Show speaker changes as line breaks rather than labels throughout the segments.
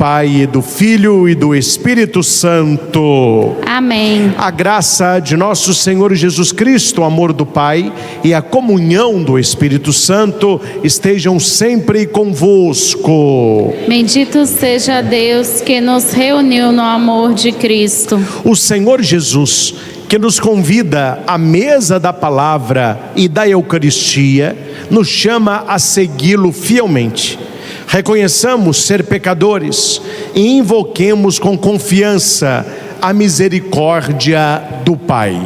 Pai, e do Filho e do Espírito Santo.
Amém.
A graça de nosso Senhor Jesus Cristo, o amor do Pai e a comunhão do Espírito Santo estejam sempre convosco.
Bendito seja Deus que nos reuniu no amor de Cristo.
O Senhor Jesus, que nos convida à mesa da palavra e da Eucaristia, nos chama a segui-lo fielmente. Reconheçamos ser pecadores e invoquemos com confiança a misericórdia do Pai.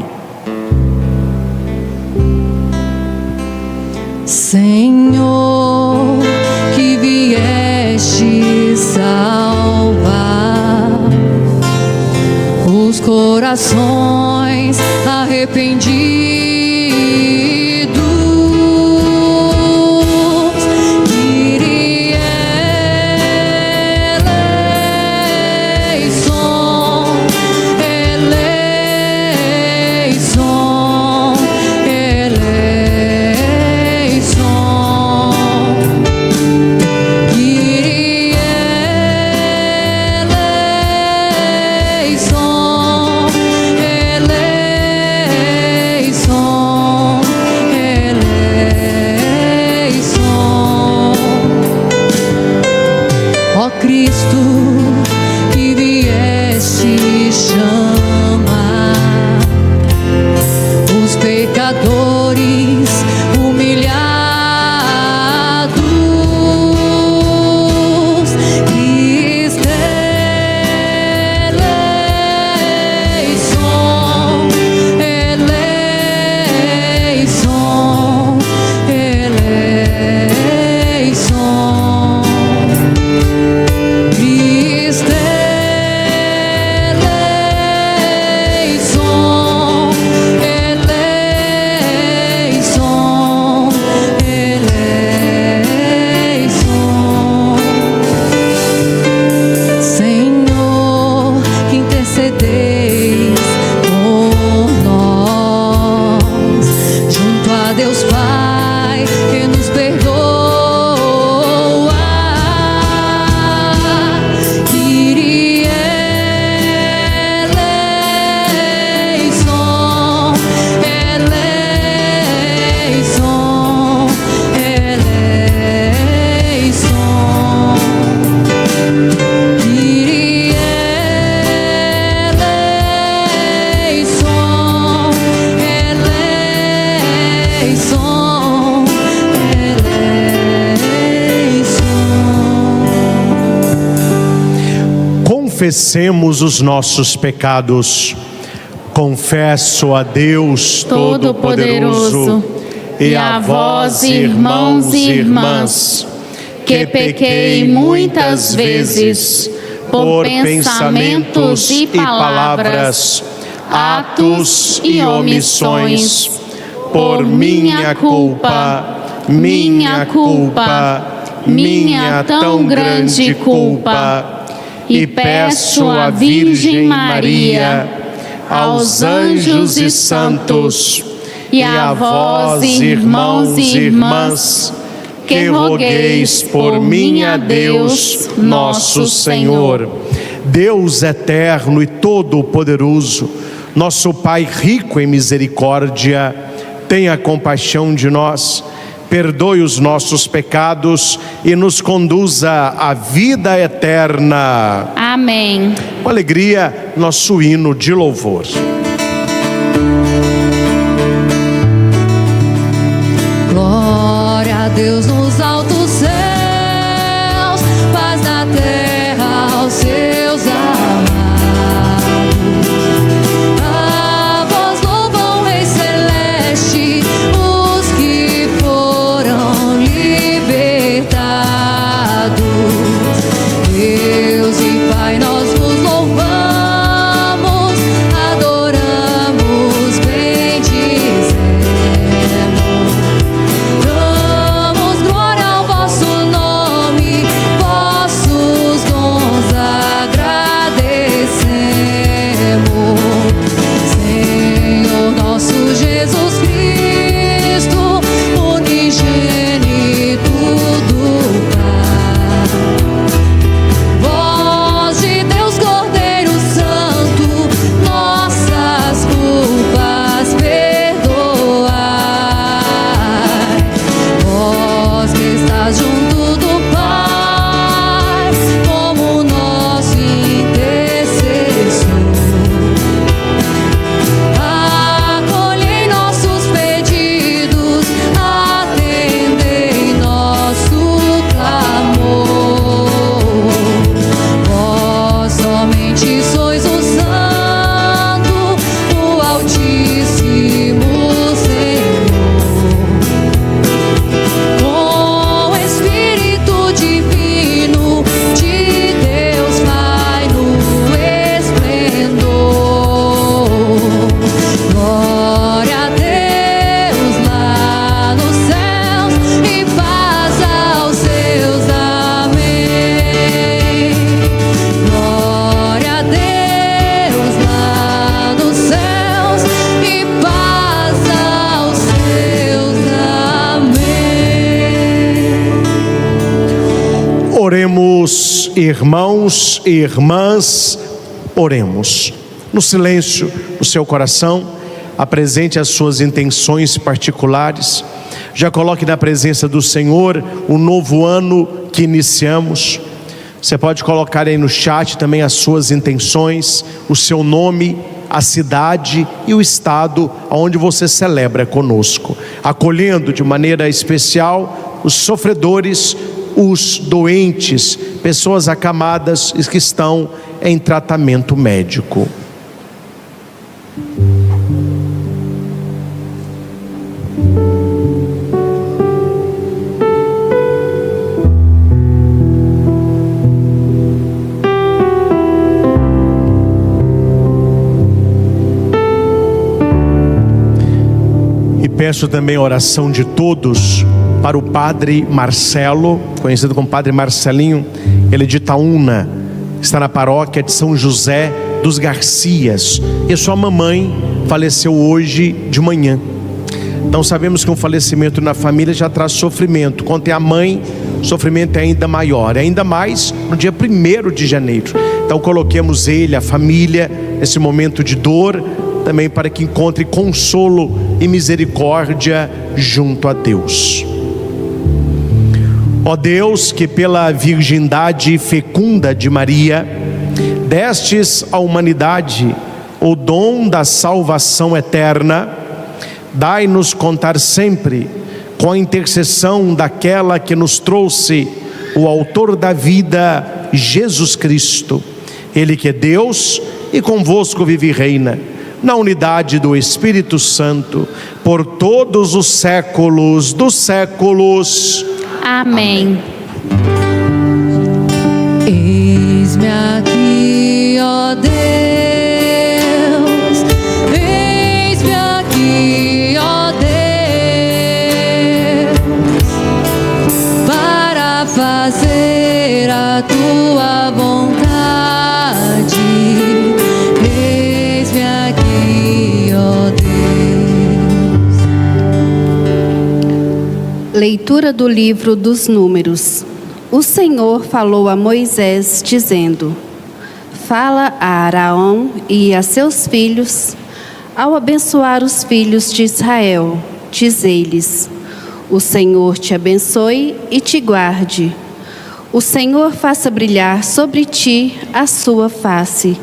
Senhor, que vieste salvar os corações arrependidos,
Confessemos os nossos pecados. Confesso a Deus Todo-Poderoso e a vós, irmãos e irmãs, que pequei muitas vezes por pensamentos e palavras, atos e omissões, por minha culpa, minha tão grande culpa. E peço à Virgem Maria, aos anjos e santos, e a vós, irmãos e irmãs, que rogueis por mim a Deus, nosso Senhor. Deus eterno e todo-poderoso, nosso Pai rico em misericórdia, tenha compaixão de nós, perdoe os nossos pecados e nos conduza à vida eterna.
Amém.
Com alegria, nosso hino de louvor.
Glória a Deus nos altos céus, paz na terra aos seus amados. A vós louvam, Rei Celeste, os que foram libertados. Deus e Pai, nós vos louvamos, adoramos
Queremos, irmãos e irmãs, oremos. No silêncio do seu coração, apresente as suas intenções particulares. Já coloque na presença do Senhor o novo ano que iniciamos. Você pode colocar aí no chat também as suas intenções, o seu nome, a cidade e o estado onde você celebra conosco, acolhendo de maneira especial os sofredores, os doentes, pessoas acamadas e que estão em tratamento médico. Peço também a oração de todos para o Padre Marcelo, conhecido como Padre Marcelinho. Ele é de Itaúna, está na paróquia de São José dos Garcias, e sua mamãe faleceu hoje de manhã. Então sabemos que um falecimento na família já traz sofrimento. Quando tem a mãe, o sofrimento é ainda maior, ainda mais no dia 1º de janeiro. Então coloquemos ele, a família, nesse momento de dor, também para que encontre consolo e misericórdia junto a Deus. Ó Deus, que pela virgindade fecunda de Maria destes à humanidade o dom da salvação eterna, dai-nos contar sempre com a intercessão daquela que nos trouxe o autor da vida, Jesus Cristo. Ele que é Deus e convosco vive e reina na unidade do Espírito Santo, por todos os séculos dos séculos.
Amém.
Eis-me aqui, ó Deus, eis-me aqui, ó Deus, para fazer a tua vontade.
Leitura do livro dos Números. O Senhor falou a Moisés, dizendo: Fala a Araão e a seus filhos, ao abençoar os filhos de Israel, dize-lhes: O Senhor te abençoe e te guarde. O Senhor faça brilhar sobre ti a sua face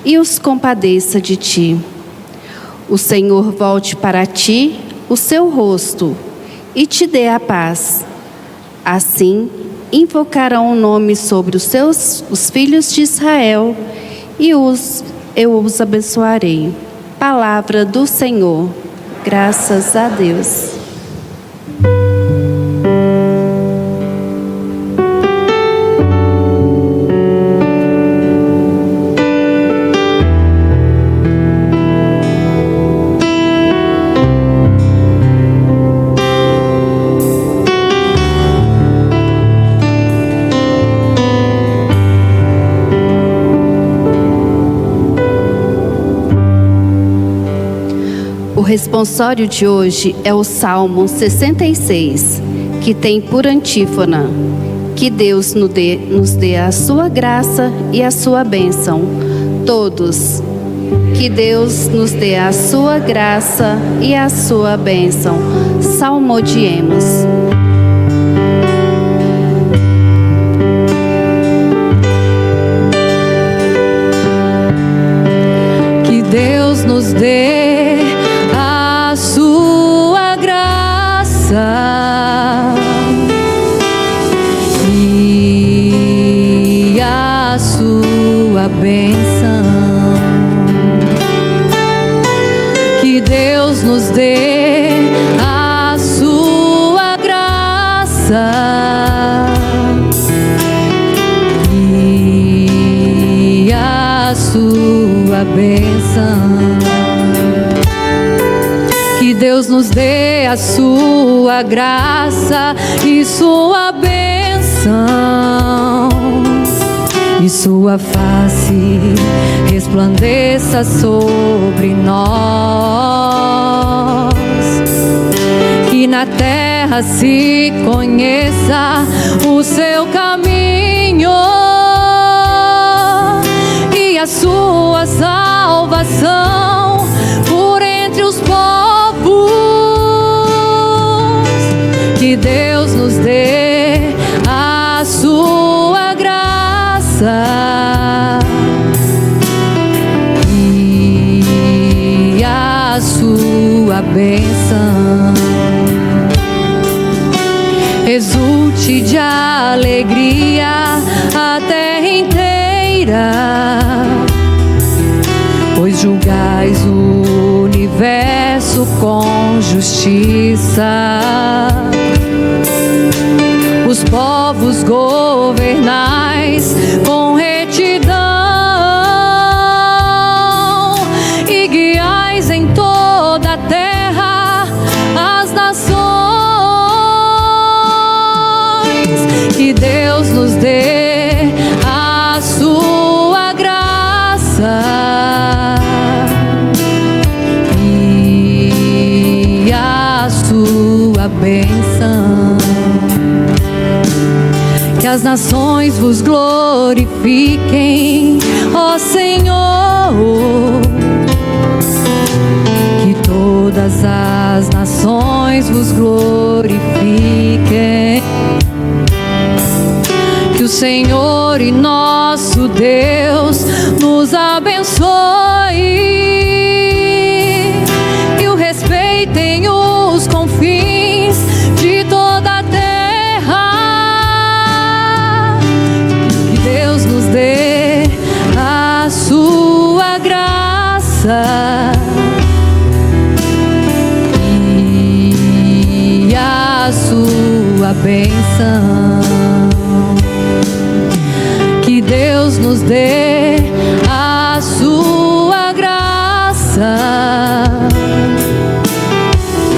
e os compadeça de ti. O Senhor volte para ti o seu rosto e te dê a paz. Assim, invocarão o nome sobre os filhos de Israel, e eu os abençoarei. Palavra do Senhor. Graças a Deus. O responsório de hoje é o Salmo 66, que tem por antífona: que Deus nos dê a sua graça e a sua bênção. Todos, que Deus nos dê a sua graça e a sua bênção. Salmodiemos.
Que Deus nos dê a sua graça e a sua bênção. Que Deus nos dê a sua graça e a sua bênção. Que Deus nos dê a sua graça e sua bênção, e sua face resplandeça sobre nós. Que na terra se conheça o seu caminho Senhor e a sua salvação por entre os povos. Que Deus nos dê a sua graça e a sua bênção. Exulte de alegria a terra inteira, pois julgais o universo com justiça. Os povos governais com retidão e guiais em toda a terra as nações. Que Deus nos dê a sua graça e a sua bênção. Que as nações vos glorifiquem, ó Senhor. Que todas as nações vos glorifiquem. Que o Senhor e nosso Deus nos abençoe e o respeitem os confins de toda a terra. Que Deus nos dê a sua graça e a sua bênção. Que Deus nos dê a sua graça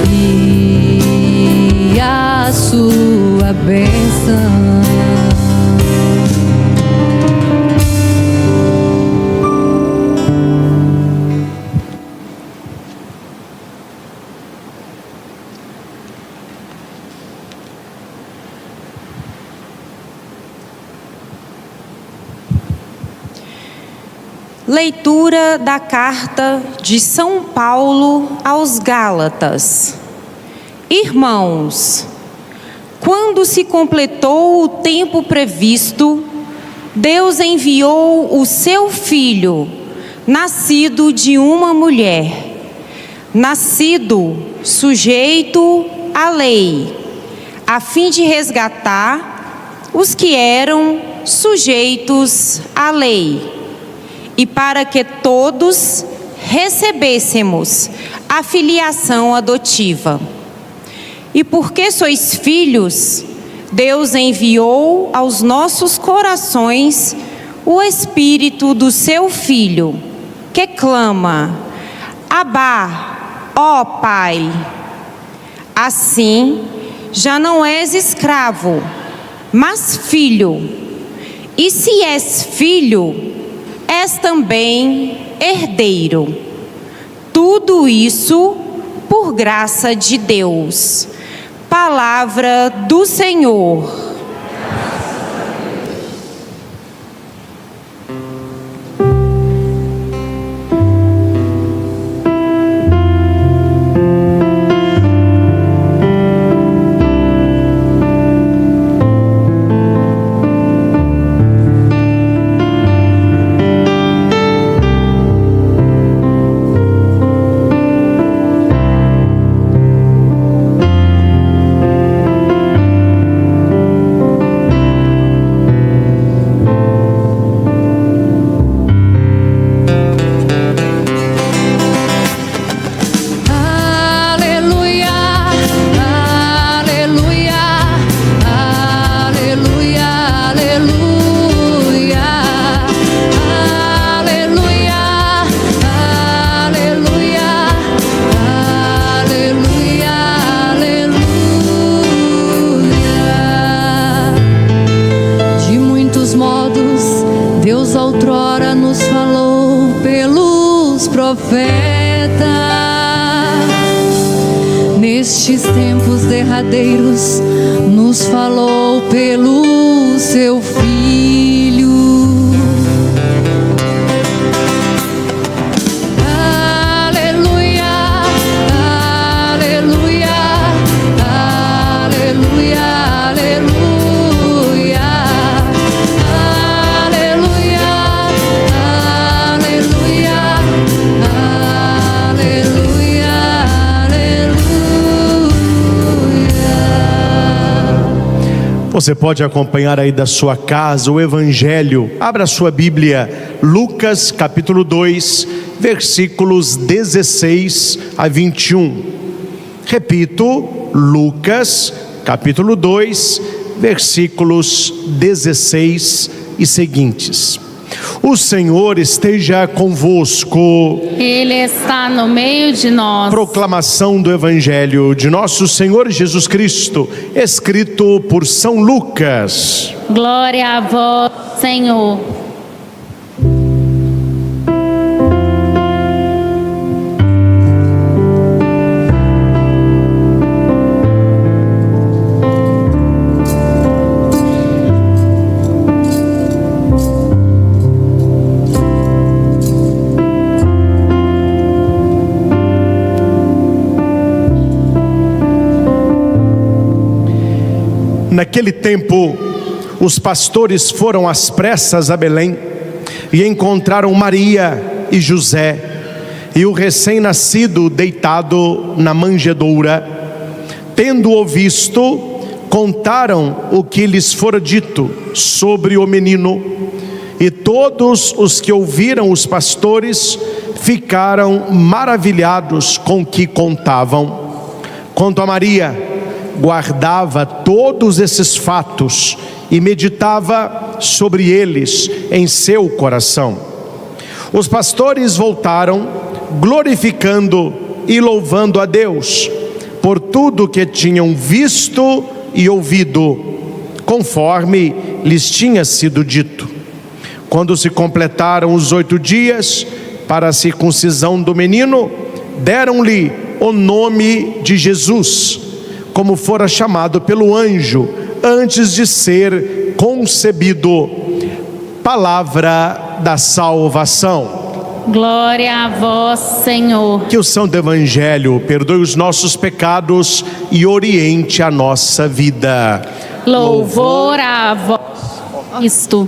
e a sua bênção.
Leitura da carta de São Paulo aos Gálatas. Irmãos, quando se completou o tempo previsto, Deus enviou o seu Filho, nascido de uma mulher, nascido sujeito à lei, a fim de resgatar os que eram sujeitos à lei, e para que todos recebêssemos a filiação adotiva. E porque sois filhos, Deus enviou aos nossos corações o Espírito do seu Filho, que clama: Abá, ó Pai. Assim, já não és escravo, mas filho. E se és filho, és também herdeiro. Tudo isso por graça de Deus. Palavra do Senhor.
nestes tempos derradeiros, nos falou pelo seu Filho. Aleluia, aleluia, aleluia, aleluia, aleluia, aleluia, aleluia, aleluia.
Você pode acompanhar aí da sua casa o Evangelho. Abra a sua Bíblia, Lucas capítulo 2, versículos 16 a 21. Repito, Lucas capítulo 2, versículos 16 e seguintes. O Senhor esteja convosco.
Ele está no meio de nós.
Proclamação do Evangelho de nosso Senhor Jesus Cristo, escrito por São Lucas.
Glória a vós, Senhor.
Naquele tempo, os pastores foram às pressas a Belém e encontraram Maria e José e o recém-nascido deitado na manjedoura. Tendo-o visto, contaram o que lhes fora dito sobre o menino, e todos os que ouviram os pastores ficaram maravilhados com o que contavam. Quanto a Maria, guardava todos esses fatos e meditava sobre eles em seu coração. Os pastores voltaram, glorificando e louvando a Deus por tudo que tinham visto e ouvido, conforme lhes tinha sido dito. Quando se completaram os 8 dias para a circuncisão do menino, deram-lhe o nome de Jesus, como fora chamado pelo anjo antes de ser concebido. Palavra da salvação.
Glória a vós, Senhor.
Que o Santo Evangelho perdoe os nossos pecados e oriente a nossa vida.
Louvor a vós, Cristo.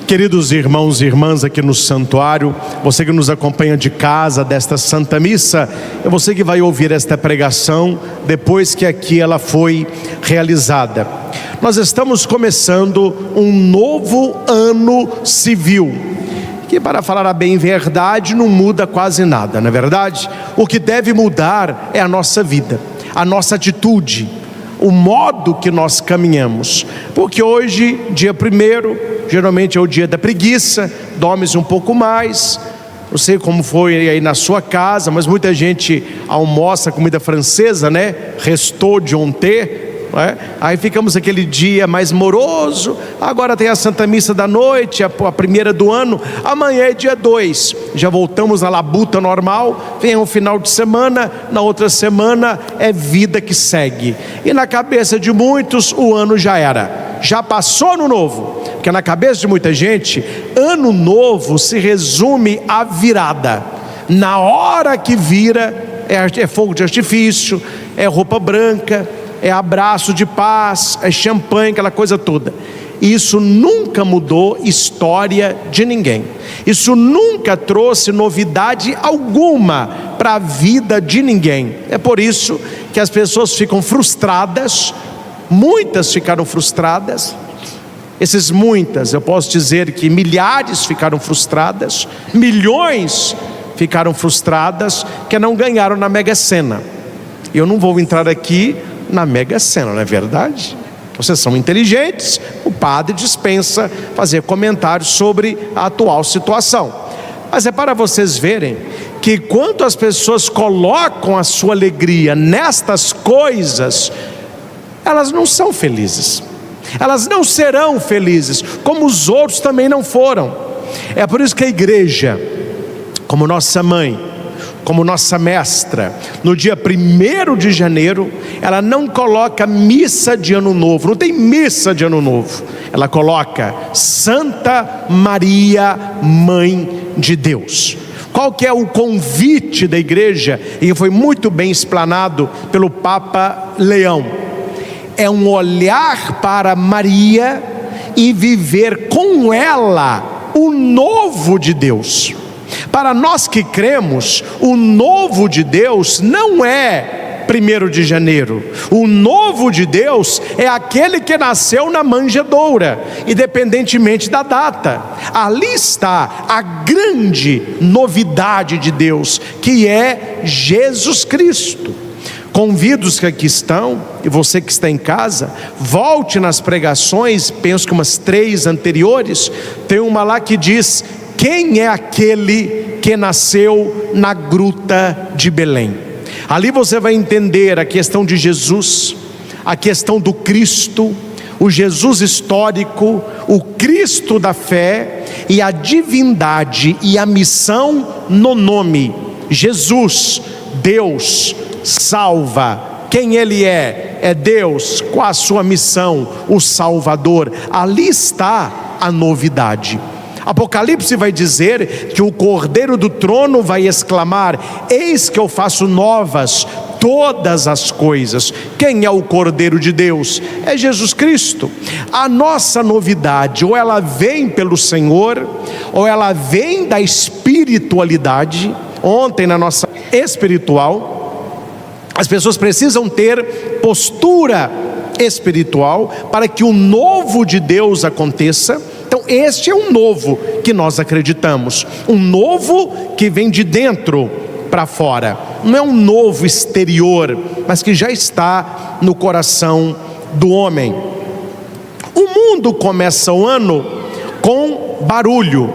Queridos irmãos e irmãs aqui no santuário, você que nos acompanha de casa desta Santa Missa, é você que vai ouvir esta pregação depois que aqui ela foi realizada. Nós estamos começando um novo ano civil, que, para falar a bem verdade, não muda quase nada, não é verdade? O que deve mudar é a nossa vida, a nossa atitude, o modo que nós caminhamos, porque hoje, dia 1º, geralmente é o dia da preguiça, dorme-se um pouco mais. Não sei como foi aí na sua casa, mas muita gente almoça comida francesa, né? Restou de ontem, né? Aí ficamos aquele dia mais moroso. Agora tem a Santa Missa da noite, a primeira do ano. Amanhã é dia 2, já voltamos à labuta normal. Vem um final de semana, na outra semana é vida que segue. E na cabeça de muitos o ano já era, já passou no novo. Porque na cabeça de muita gente, ano novo se resume à virada. Na hora que vira, é fogo de artifício, é roupa branca, é abraço de paz, é champanhe, aquela coisa toda. Isso nunca mudou história de ninguém. Isso nunca trouxe novidade alguma para a vida de ninguém. É por isso que as pessoas ficam frustradas. Muitas ficaram frustradas. Esses muitas, eu posso dizer que milhares ficaram frustradas, milhões ficaram frustradas, que não ganharam na Mega Sena. Eu não vou entrar aqui na Mega Sena, não é verdade? Vocês são inteligentes, o padre dispensa fazer comentários sobre a atual situação. Mas é para vocês verem que quando as pessoas colocam a sua alegria nestas coisas, elas não são felizes. Elas não serão felizes, como os outros também não foram. É por isso que a igreja, como nossa mãe, como nossa mestra, no dia 1º de janeiro, ela não coloca missa de ano novo, não tem missa de ano novo, ela coloca Santa Maria, Mãe de Deus. Qual que é o convite da igreja, e foi muito bem explanado pelo Papa Leão? É um olhar para Maria e viver com ela o novo de Deus. Para nós que cremos, o novo de Deus não é 1º de janeiro. O novo de Deus é aquele que nasceu na manjedoura, independentemente da data. Ali está a grande novidade de Deus, que é Jesus Cristo. Convido os que aqui estão, e você que está em casa, volte nas pregações, penso que umas 3 anteriores, tem uma lá que diz: quem é aquele que nasceu na gruta de Belém? Ali você vai entender a questão de Jesus, a questão do Cristo, o Jesus histórico, o Cristo da fé e a divindade e a missão no nome. Jesus, Deus, salva. Quem Ele é? É Deus, com a sua missão, o Salvador. Ali está a novidade. Apocalipse vai dizer que o Cordeiro do trono vai exclamar: eis que eu faço novas todas as coisas. Quem é o Cordeiro de Deus? É Jesus Cristo. A nossa novidade, ou ela vem pelo Senhor, ou ela vem da espiritualidade. Ontem na nossa espiritual, as pessoas precisam ter postura espiritual para que o novo de Deus aconteça. Então este é um novo que nós acreditamos, um novo que vem de dentro para fora, não é um novo exterior, mas que já está no coração do homem. O mundo começa o ano com barulho,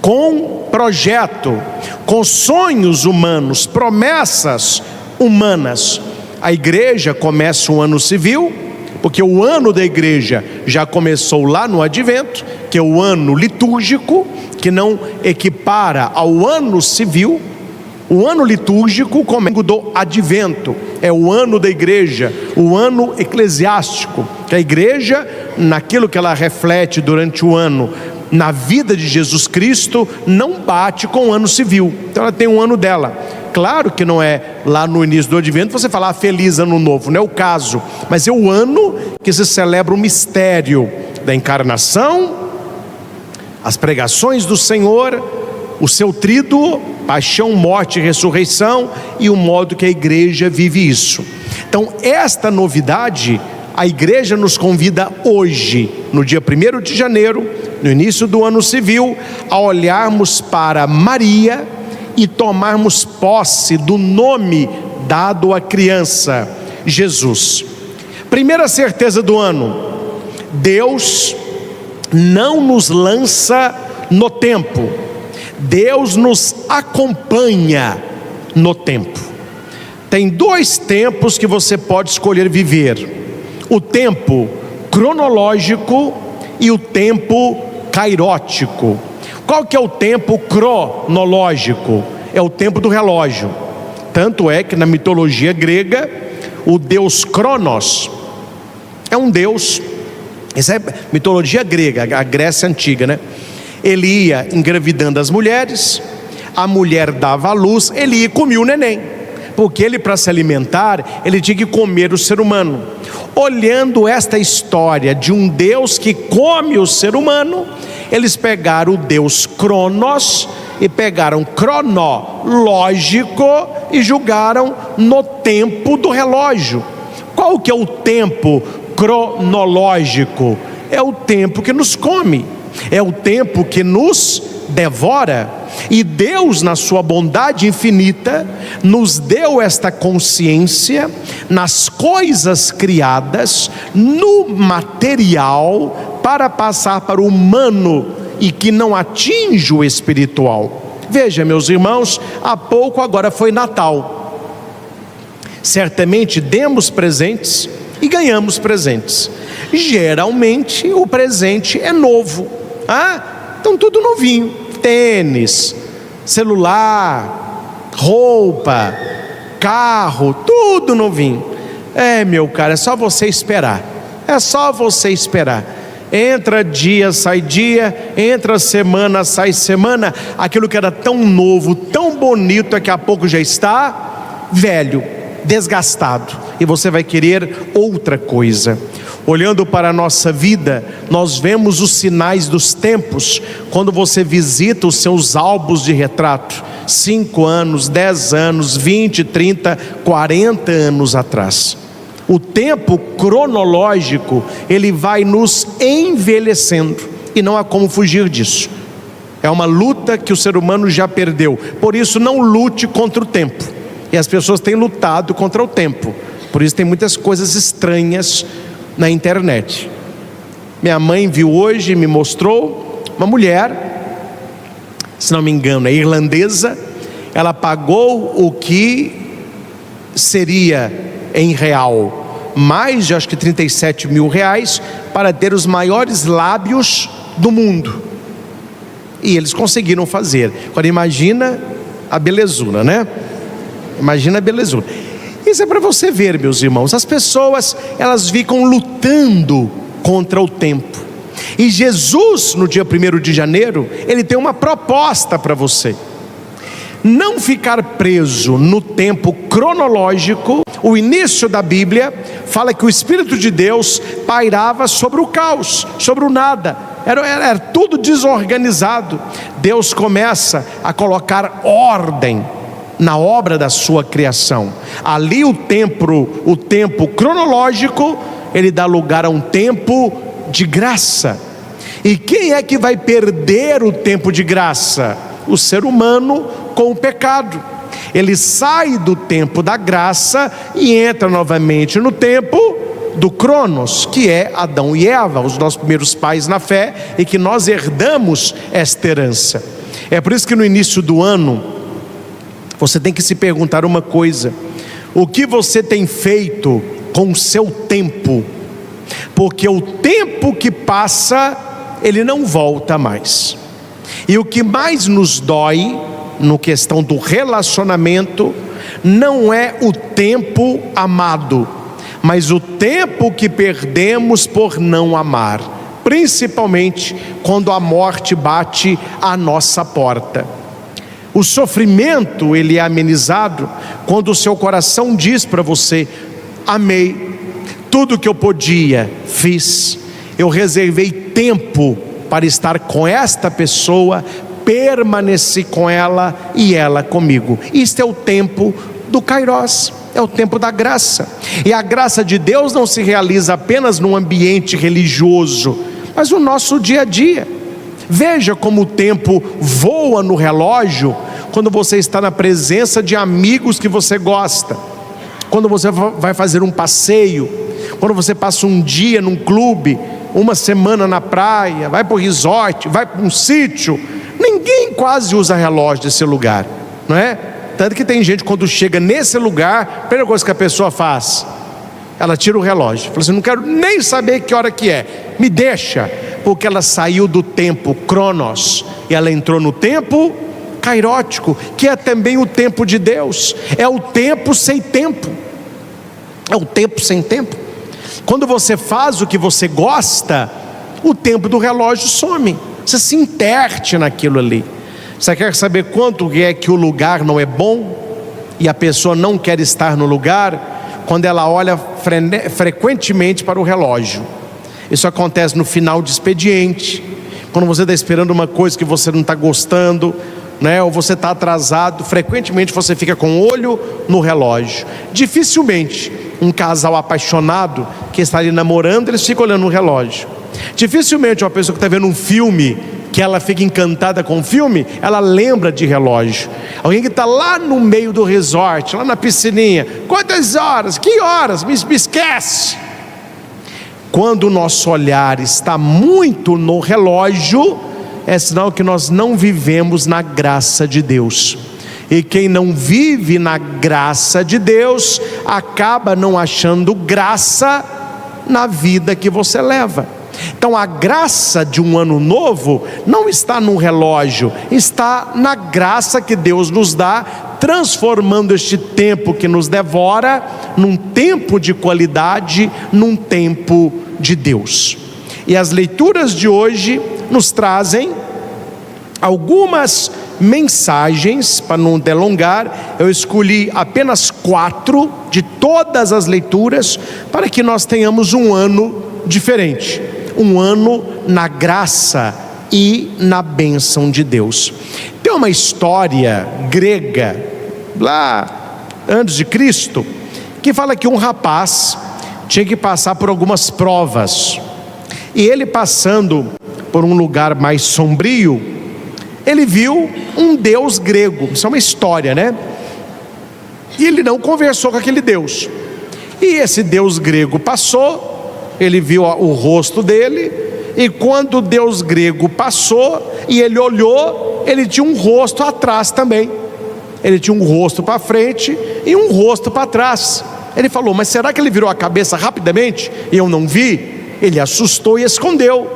com projeto, com sonhos humanos, promessas humanas. A igreja começa o ano civil, porque o ano da igreja já começou lá no advento, que é o ano litúrgico, que não equipara ao ano civil. O ano litúrgico começa do advento, é o ano da igreja, o ano eclesiástico, que a igreja, naquilo que ela reflete durante o ano, na vida de Jesus Cristo, não bate com o ano civil. Então ela tem um ano dela. Claro que não é lá no início do advento você falar feliz ano novo, não é o caso, mas é o ano que se celebra o mistério da encarnação, as pregações do Senhor, o seu tríduo, paixão, morte e ressurreição, e o modo que a igreja vive isso. Então esta novidade a igreja nos convida hoje, no dia 1º de janeiro, no início do ano civil, a olharmos para Maria e tomarmos posse do nome dado à criança, Jesus. Primeira certeza do ano: Deus não nos lança no tempo, Deus nos acompanha no tempo. Tem 2 tempos que você pode escolher viver: o tempo cronológico e o tempo kairótico. Qual que é o tempo cronológico? É o tempo do relógio. Tanto é que na mitologia grega, o deus Cronos é um deus, isso é mitologia grega, a Grécia antiga, né? Ele ia engravidando as mulheres, a mulher dava à luz, ele ia e comia o neném, porque ele, para se alimentar, ele tinha que comer o ser humano. Olhando esta história de um Deus que come o ser humano, eles pegaram o Deus Cronos e pegaram cronológico e julgaram no tempo do relógio. Qual que é o tempo cronológico? É o tempo que nos come, é o tempo que nos devora. E Deus, na sua bondade infinita, nos deu esta consciência nas coisas criadas, no material, para passar para o humano e que não atinge o espiritual. Veja, meus irmãos, há pouco agora foi Natal. Certamente demos presentes e ganhamos presentes. Geralmente o presente é novo. Então tudo novinho: tênis, celular, roupa, carro, tudo novinho. Meu caro, é só você esperar. É só você esperar. Entra dia, sai dia, entra semana, sai semana. Aquilo que era tão novo, tão bonito, daqui a pouco já está velho, desgastado, e você vai querer outra coisa. Olhando para a nossa vida, nós vemos os sinais dos tempos. Quando você visita os seus álbuns de retrato, 5 anos, 10 anos, 20, 30, 40 anos atrás. O tempo cronológico, ele vai nos envelhecendo, e não há como fugir disso. É uma luta que o ser humano já perdeu. Por isso, não lute contra o tempo. E as pessoas têm lutado contra o tempo. Por isso tem muitas coisas estranhas na internet. Minha mãe viu hoje, me mostrou uma mulher, se não me engano é irlandesa. Ela pagou o que seria em real mais de, acho que 37 mil reais, para ter os maiores lábios do mundo. E eles conseguiram fazer. Agora imagina a belezura, né? Imagina a belezura. Isso é para você ver, meus irmãos. As pessoas, elas ficam lutando contra o tempo. E Jesus, no dia 1º de janeiro, ele tem uma proposta para você: não ficar preso no tempo cronológico. O início da Bíblia fala que o Espírito de Deus pairava sobre o caos, sobre o nada. Era tudo desorganizado. Deus começa a colocar ordem na obra da sua criação. Ali o tempo cronológico, ele dá lugar a um tempo de graça. E quem é que vai perder o tempo de graça? O ser humano com o pecado. Ele sai do tempo da graça e entra novamente no tempo do Cronos, que é Adão e Eva, os nossos primeiros pais na fé, e que nós herdamos esta herança. É por isso que no início do ano você tem que se perguntar uma coisa: o que você tem feito com o seu tempo? Porque o tempo que passa, ele não volta mais. E o que mais nos dói no questão do relacionamento não é o tempo amado, mas o tempo que perdemos por não amar, principalmente quando a morte bate à nossa porta. O sofrimento, ele é amenizado quando o seu coração diz para você: amei, tudo que eu podia, fiz, eu reservei tempo para estar com esta pessoa, permaneci com ela e ela comigo. Isto é o tempo do Kairos, é o tempo da graça. E a graça de Deus não se realiza apenas num ambiente religioso, mas no nosso dia a dia. Veja como o tempo voa no relógio quando você está na presença de amigos que você gosta, quando você vai fazer um passeio, quando você passa um dia num clube, uma semana na praia, vai para o resort, vai para um sítio. Ninguém quase usa relógio nesse lugar, não é? Tanto que tem gente, quando chega nesse lugar, a primeira coisa que a pessoa faz, ela tira o relógio, fala assim: não quero nem saber que hora que é, me deixa. Porque ela saiu do tempo Cronos e ela entrou no tempo kairótico, que é também o tempo de Deus. É o tempo sem tempo. É o tempo sem tempo. Quando você faz o que você gosta, o tempo do relógio some. Você se interte naquilo ali. Você quer saber quanto é que o lugar não é bom e a pessoa não quer estar no lugar? Quando ela olha frequentemente para o relógio. Isso acontece no final de expediente, quando você está esperando uma coisa que você não está gostando, né? Ou você está atrasado. Frequentemente você fica com o olho no relógio. Dificilmente um casal apaixonado que está ali namorando, eles ficam olhando no relógio. Dificilmente uma pessoa que está vendo um filme que ela fica encantada com o filme, ela lembra de relógio. Alguém que está lá no meio do resort, lá na piscininha, quantas horas? Que horas? Me esquece. Quando o nosso olhar está muito no relógio, é sinal que nós não vivemos na graça de Deus. E quem não vive na graça de Deus, acaba não achando graça na vida que você leva. Então a graça de um ano novo não está no relógio, está na graça que Deus nos dá, transformando este tempo que nos devora num tempo de qualidade, num tempo de Deus. E as leituras de hoje nos trazem algumas mensagens. Para não delongar, eu escolhi apenas 4 de todas as leituras, para que nós tenhamos um ano diferente, um ano na graça e na bênção de Deus. Tem uma história grega, lá antes de Cristo, que fala que um rapaz tinha que passar por algumas provas, e ele passando por um lugar mais sombrio, ele viu um deus grego. Isso é uma história, né? E ele não conversou com aquele deus, e esse deus grego passou. Ele viu o rosto dele, e quando o deus grego passou e ele olhou, ele tinha um rosto atrás também. Ele tinha um rosto para frente e um rosto para trás. Ele falou: mas será que ele virou a cabeça rapidamente e eu não vi? Ele assustou e escondeu,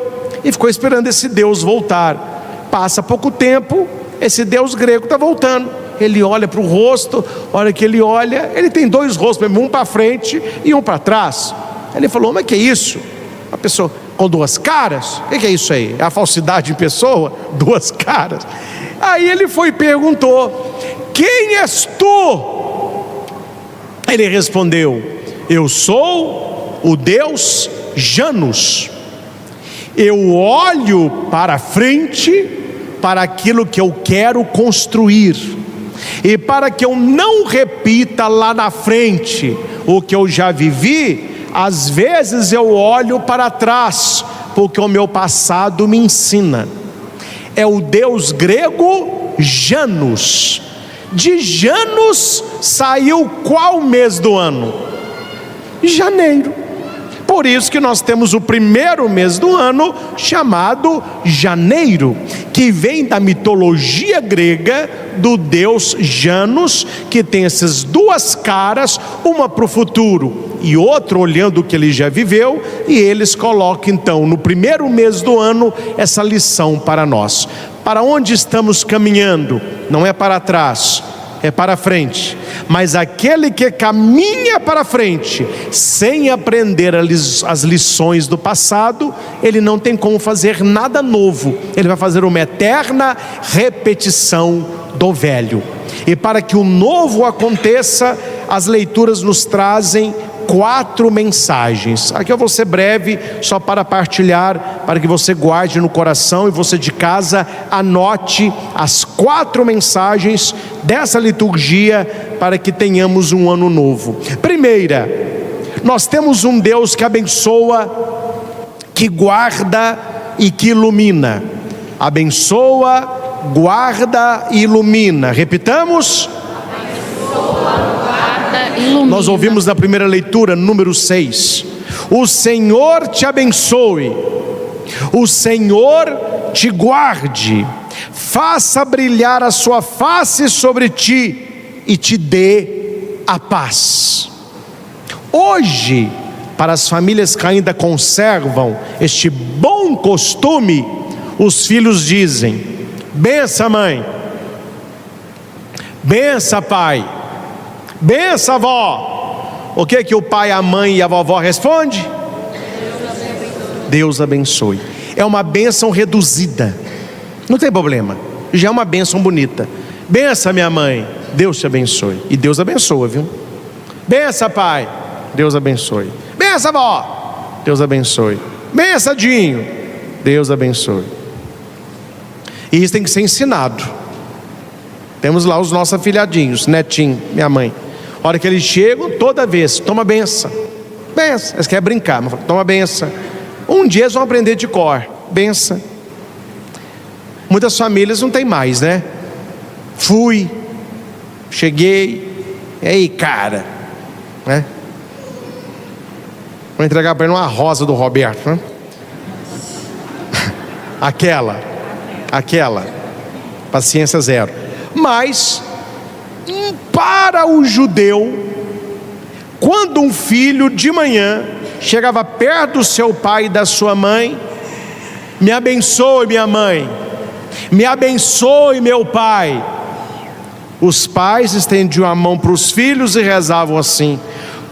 e ficou esperando esse deus voltar. Passa pouco tempo, esse deus grego está voltando. Ele olha para o rosto, hora que ele olha, ele tem 2 rostos, um para frente e um para trás. Ele falou: mas que é isso? Uma pessoa com 2 caras? O que é isso aí? É a falsidade em pessoa? 2 caras. Aí ele foi e perguntou: quem és tu? Ele respondeu: eu sou o deus Janus. Eu olho para frente, para aquilo que eu quero construir, e para que eu não repita lá na frente o que eu já vivi, às vezes eu olho para trás, porque o meu passado me ensina. É o deus grego Janus. De Janus saiu qual mês do ano? Janeiro. Por isso que nós temos o primeiro mês do ano chamado janeiro, que vem da mitologia grega do deus Janus, que tem essas 2 caras, uma para o futuro e outra olhando o que ele já viveu, e eles colocam então no primeiro mês do ano essa lição para nós. Para onde estamos caminhando? Não é para trás, é para frente. Mas aquele que caminha para frente sem aprender as lições do passado, ele não tem como fazer nada novo. Ele vai fazer uma eterna repetição do velho. E para que o novo aconteça, as leituras nos trazem 4 mensagens. Aqui eu vou ser breve, só para partilhar, para que você guarde no coração, e você de casa anote as 4 mensagens dessa liturgia, para que tenhamos um ano novo. Primeira, nós temos um Deus que abençoa, que guarda e que ilumina. Abençoa, guarda e ilumina. Repitamos. Nós ouvimos na primeira leitura, número 6. O Senhor te abençoe, o Senhor te guarde, faça brilhar a sua face sobre ti e te dê a paz. Hoje, para as famílias que ainda conservam este bom costume, os filhos dizem: bença mãe, bença pai, bença avó. O que o pai, a mãe e a vovó respondem? Deus abençoe. É uma bênção reduzida, não tem problema, já é uma bênção bonita. Bença minha mãe, Deus te abençoe. E Deus abençoa, viu? Bença pai, Deus abençoe. Bença avó, Deus abençoe. Bença Dinho, Deus abençoe. E isso tem que ser ensinado. Temos lá os nossos afilhadinhos, netinho, minha mãe. A hora que eles chegam, toda vez, toma benção. Benção, eles querem brincar, mas toma benção. Um dia eles vão aprender de cor, benção. Muitas famílias não tem mais, né? Fui, cheguei, e aí, cara, né? Vou entregar para ele uma rosa do Roberto, né? Aquela, paciência zero. Mas, para o judeu, quando um filho de manhã chegava perto do seu pai e da sua mãe: me abençoe, minha mãe, me abençoe, meu pai. Os pais estendiam a mão para os filhos e rezavam assim: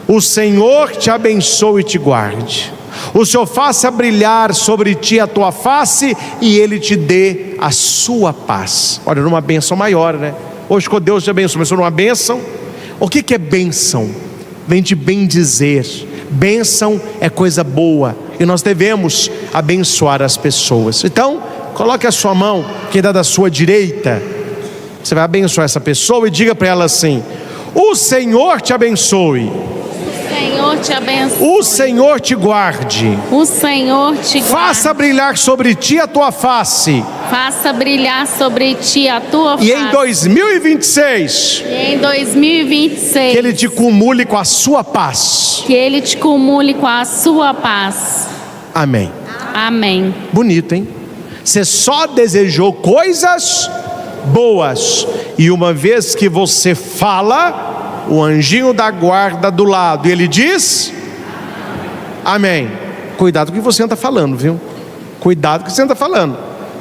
o Senhor te abençoe e te guarde, o Senhor faça brilhar sobre ti a tua face e Ele te dê a sua paz. Olha, numa bênção maior, né? Hoje, quando Deus te abençoe, mas numa bênção. O que é bênção? Vem de bem dizer. Bênção é coisa boa, e nós devemos abençoar as pessoas. Então, coloque a sua mão, quem está da sua direita, você vai abençoar essa pessoa e diga para ela assim: o Senhor te abençoe,
O Senhor te abençoe.
o Senhor te guarde,
O Senhor te guarde.
faça brilhar sobre ti a tua face,
Faça brilhar sobre ti a tua face.
e em 2026
E em 2026
que Ele te cumule com a sua paz.
que Ele te cumule com a sua paz.
Amém.
Amém.
Bonito, hein? Você só desejou coisas boas, e uma vez que você fala, o anjinho da guarda do lado, e ele diz amém. Cuidado com o que você anda falando, viu? Cuidado com o que você anda falando.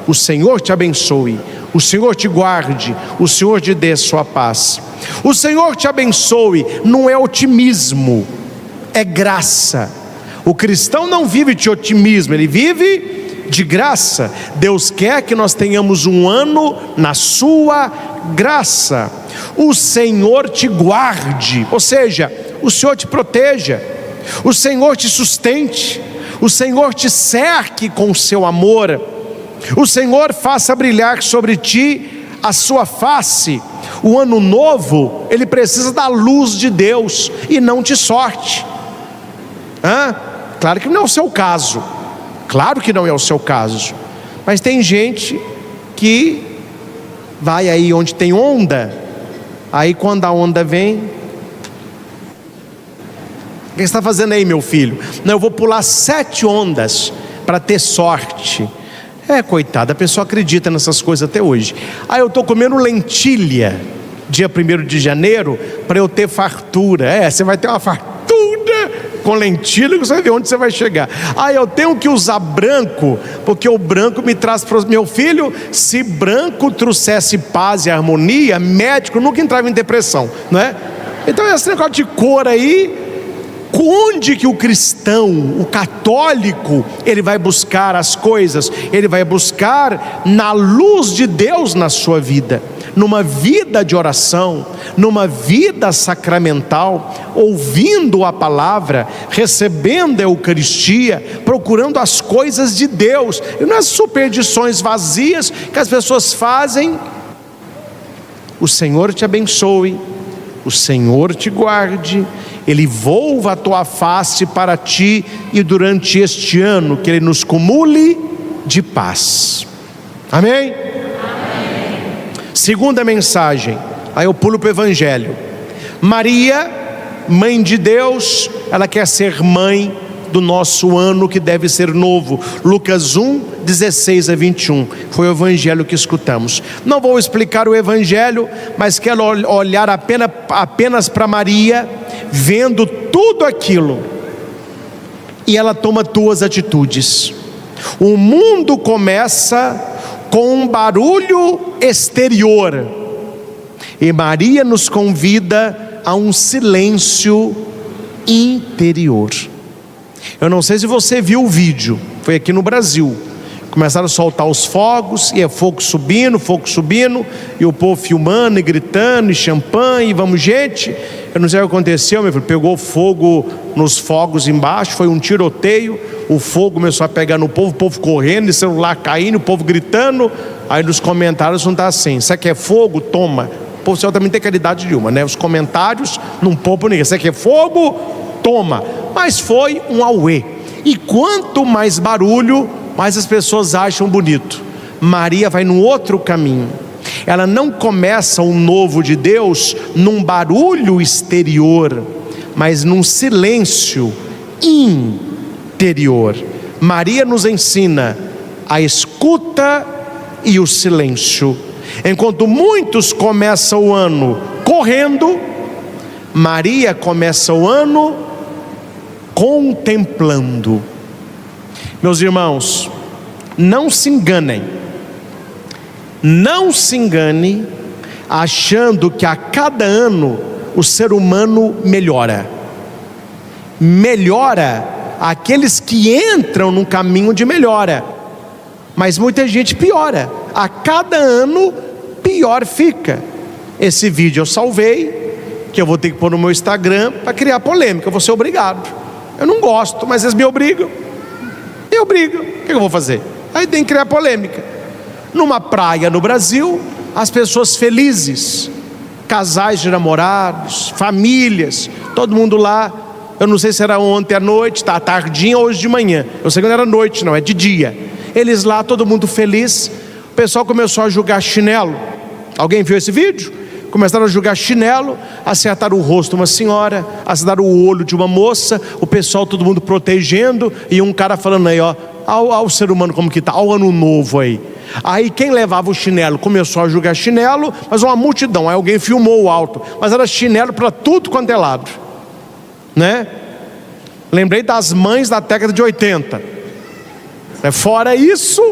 O Senhor te abençoe, o Senhor te guarde, o Senhor te dê sua paz. O Senhor te abençoe não é otimismo, é graça. O cristão não vive de otimismo, ele vive de graça. Deus quer que nós tenhamos um ano na sua graça. O Senhor te guarde, ou seja, o Senhor te proteja, o Senhor te sustente, o Senhor te cerque com o seu amor, o Senhor faça brilhar sobre ti a sua face. O ano novo, ele precisa da luz de Deus e não de sorte. Claro que não é o seu caso, claro que não é o seu caso, mas tem gente que vai aí onde tem onda, aí quando a onda vem: o que você está fazendo aí, meu filho? Não, eu vou pular 7 ondas para ter sorte. Coitada, a pessoa acredita nessas coisas até hoje. Eu estou comendo lentilha dia 1º de janeiro para eu ter fartura. Você vai ter uma fartura com lentilha, você vai ver onde você vai chegar. Eu tenho que usar branco, porque o branco me traz meu filho, se branco trouxesse paz e harmonia, médico nunca entrava em depressão, não é? Então esse negócio de cor aí, onde que o cristão, o católico, ele vai buscar as coisas? Ele vai buscar na luz de Deus na sua vida, numa vida de oração, numa vida sacramental, ouvindo a palavra, recebendo a Eucaristia, procurando as coisas de Deus, e não as superstições vazias que as pessoas fazem. O Senhor te abençoe, o Senhor te guarde, Ele volva a tua face para ti, e durante este ano que Ele nos cumule de paz. Amém? Segunda mensagem, aí eu pulo para o Evangelho. Maria, mãe de Deus, ela quer ser mãe do nosso ano que deve ser novo. Lucas 1, 16 a 21, foi o Evangelho que escutamos. Não vou explicar o Evangelho, mas quero olhar apenas para Maria, vendo tudo aquilo, e ela toma 2 atitudes. O mundo começa com um barulho exterior, e Maria nos convida a um silêncio interior. Eu não sei se você viu o vídeo, foi aqui no Brasil. Começaram a soltar os fogos, e é fogo subindo, e o povo filmando e gritando, e champanhe, e vamos gente. Eu não sei o que aconteceu, meu filho, pegou fogo nos fogos embaixo, foi um tiroteio, o fogo começou a pegar no povo, o povo correndo, e celular caindo, o povo gritando. Aí nos comentários não está assim: você quer fogo? Toma. O povo céu também tem qualidade nenhuma, né? Os comentários não poupam ninguém. Você quer fogo? Toma. Mas foi um auê, e quanto mais barulho, mais as pessoas acham bonito. Maria vai num outro caminho. Ela não começa o novo de Deus num barulho exterior, mas num silêncio interior. Maria nos ensina a escuta e o silêncio. Enquanto muitos começam o ano correndo, Maria começa o ano contemplando. Meus irmãos, não se enganem. Não se engane achando que a cada ano o ser humano melhora. Melhora aqueles que entram num caminho de melhora, mas muita gente piora. A cada ano pior fica. Esse vídeo eu salvei, que eu vou ter que pôr no meu Instagram para criar polêmica. Eu vou ser obrigado. Eu não gosto, mas eles me obrigam. Me obrigam. O que eu vou fazer? Aí tem que criar polêmica. Numa praia no Brasil, as pessoas felizes, casais de namorados, famílias, todo mundo lá. Eu não sei se era ontem à noite, tá tardinha ou hoje de manhã. Eu sei que não era noite, não, é de dia. Eles lá, todo mundo feliz. O pessoal começou a jogar chinelo. Alguém viu esse vídeo? Começaram a jogar chinelo, acertaram o rosto de uma senhora, acertaram o olho de uma moça, o pessoal, todo mundo protegendo, e um cara falando aí, ó, ao ser humano como que tá, ao ano novo aí. Aí quem levava o chinelo começou a jogar chinelo, mas uma multidão. Aí alguém filmou o alto, mas era chinelo para tudo quanto é lado, né? Lembrei das mães da década de 80. Fora isso,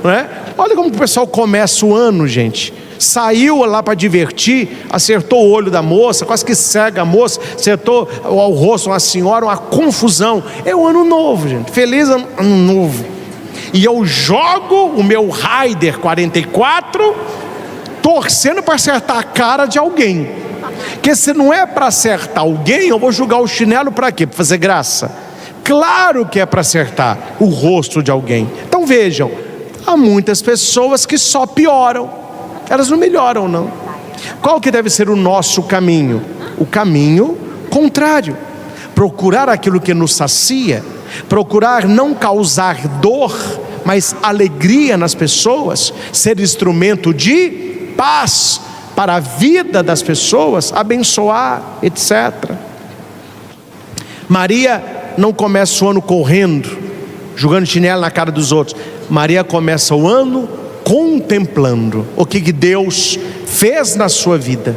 né? Olha como o pessoal começa o ano, gente. Saiu lá para divertir, acertou o olho da moça, quase que cega a moça, acertou o rosto de uma senhora, uma confusão. É o ano novo, gente. Feliz ano novo. E eu jogo o meu Raider 44 torcendo para acertar a cara de alguém. Porque se não é para acertar alguém, eu vou jogar o chinelo para quê? Para fazer graça? Claro que é para acertar o rosto de alguém. Então vejam, há muitas pessoas que só pioram. Elas não melhoram, não. Qual que deve ser o nosso caminho? O caminho contrário. Procurar aquilo que nos sacia. Procurar não causar dor, mas alegria nas pessoas. Ser instrumento de paz para a vida das pessoas. Abençoar, etc. Maria não começa o ano correndo, jogando chinelo na cara dos outros. Maria começa o ano contemplando o que Deus fez na sua vida.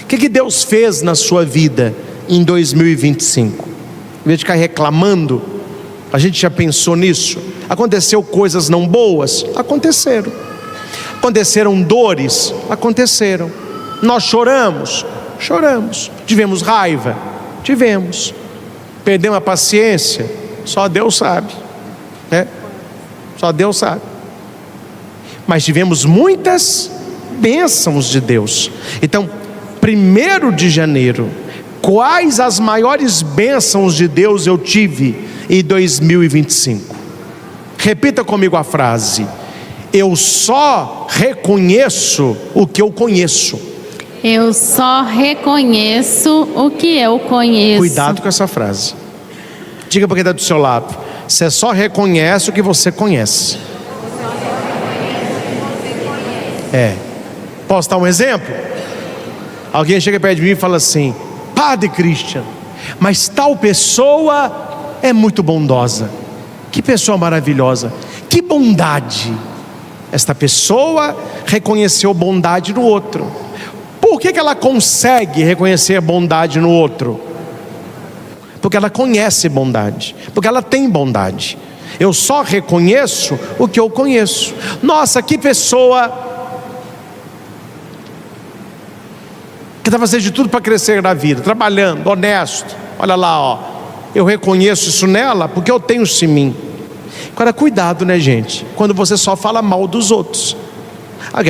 O que Deus fez na sua vida em 2025? Em vez de ficar reclamando, a gente já pensou nisso? Aconteceu coisas não boas? Aconteceram. Aconteceram dores? Aconteceram. Nós choramos? Choramos. Tivemos raiva? Tivemos. Perdemos a paciência? Só Deus sabe, né? Só Deus sabe. Mas tivemos muitas bênçãos de Deus. Então, 1º de janeiro, quais as maiores bênçãos de Deus eu tive em 2025? Repita comigo a frase: eu só reconheço o que eu conheço.
Eu só reconheço o que eu conheço.
Cuidado com essa frase. Diga para quem está do seu lado: você só reconhece o que você conhece. Posso dar um exemplo? Alguém chega perto de mim e fala assim: Padre Christian, mas tal pessoa é muito bondosa. Que pessoa maravilhosa, que bondade. Esta pessoa reconheceu bondade no outro. Por que ela consegue reconhecer bondade no outro? Porque ela conhece bondade, porque ela tem bondade. Eu só reconheço o que eu conheço. Nossa, que pessoa que está fazendo de tudo para crescer na vida, trabalhando, honesto. Olha lá, ó, eu reconheço isso nela porque eu tenho isso em mim. Agora, cuidado, né, gente, quando você só fala mal dos outros.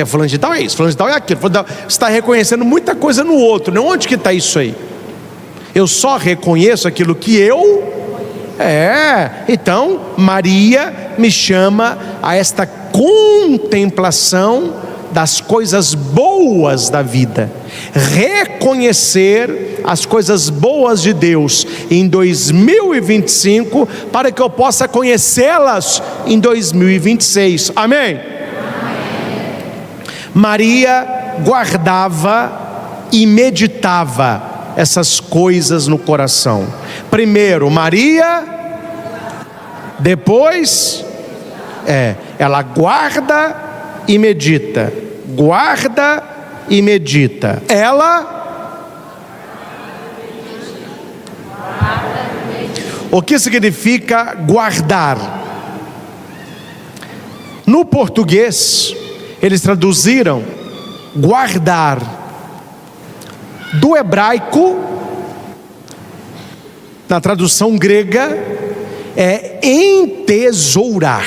Fulano de tal é isso, fulano de tal é aquilo. Você está reconhecendo muita coisa no outro, né? Onde que está isso aí? Eu só reconheço aquilo que eu... Então Maria me chama a esta contemplação das coisas boas da vida. Reconhecer as coisas boas de Deus em 2025, para que eu possa conhecê-las em 2026. Amém? Maria guardava e meditava essas coisas no coração. Primeiro Maria, depois ela guarda e medita. Guarda e medita. O que significa guardar? No português, eles traduziram guardar do hebraico, na tradução grega, é entesourar.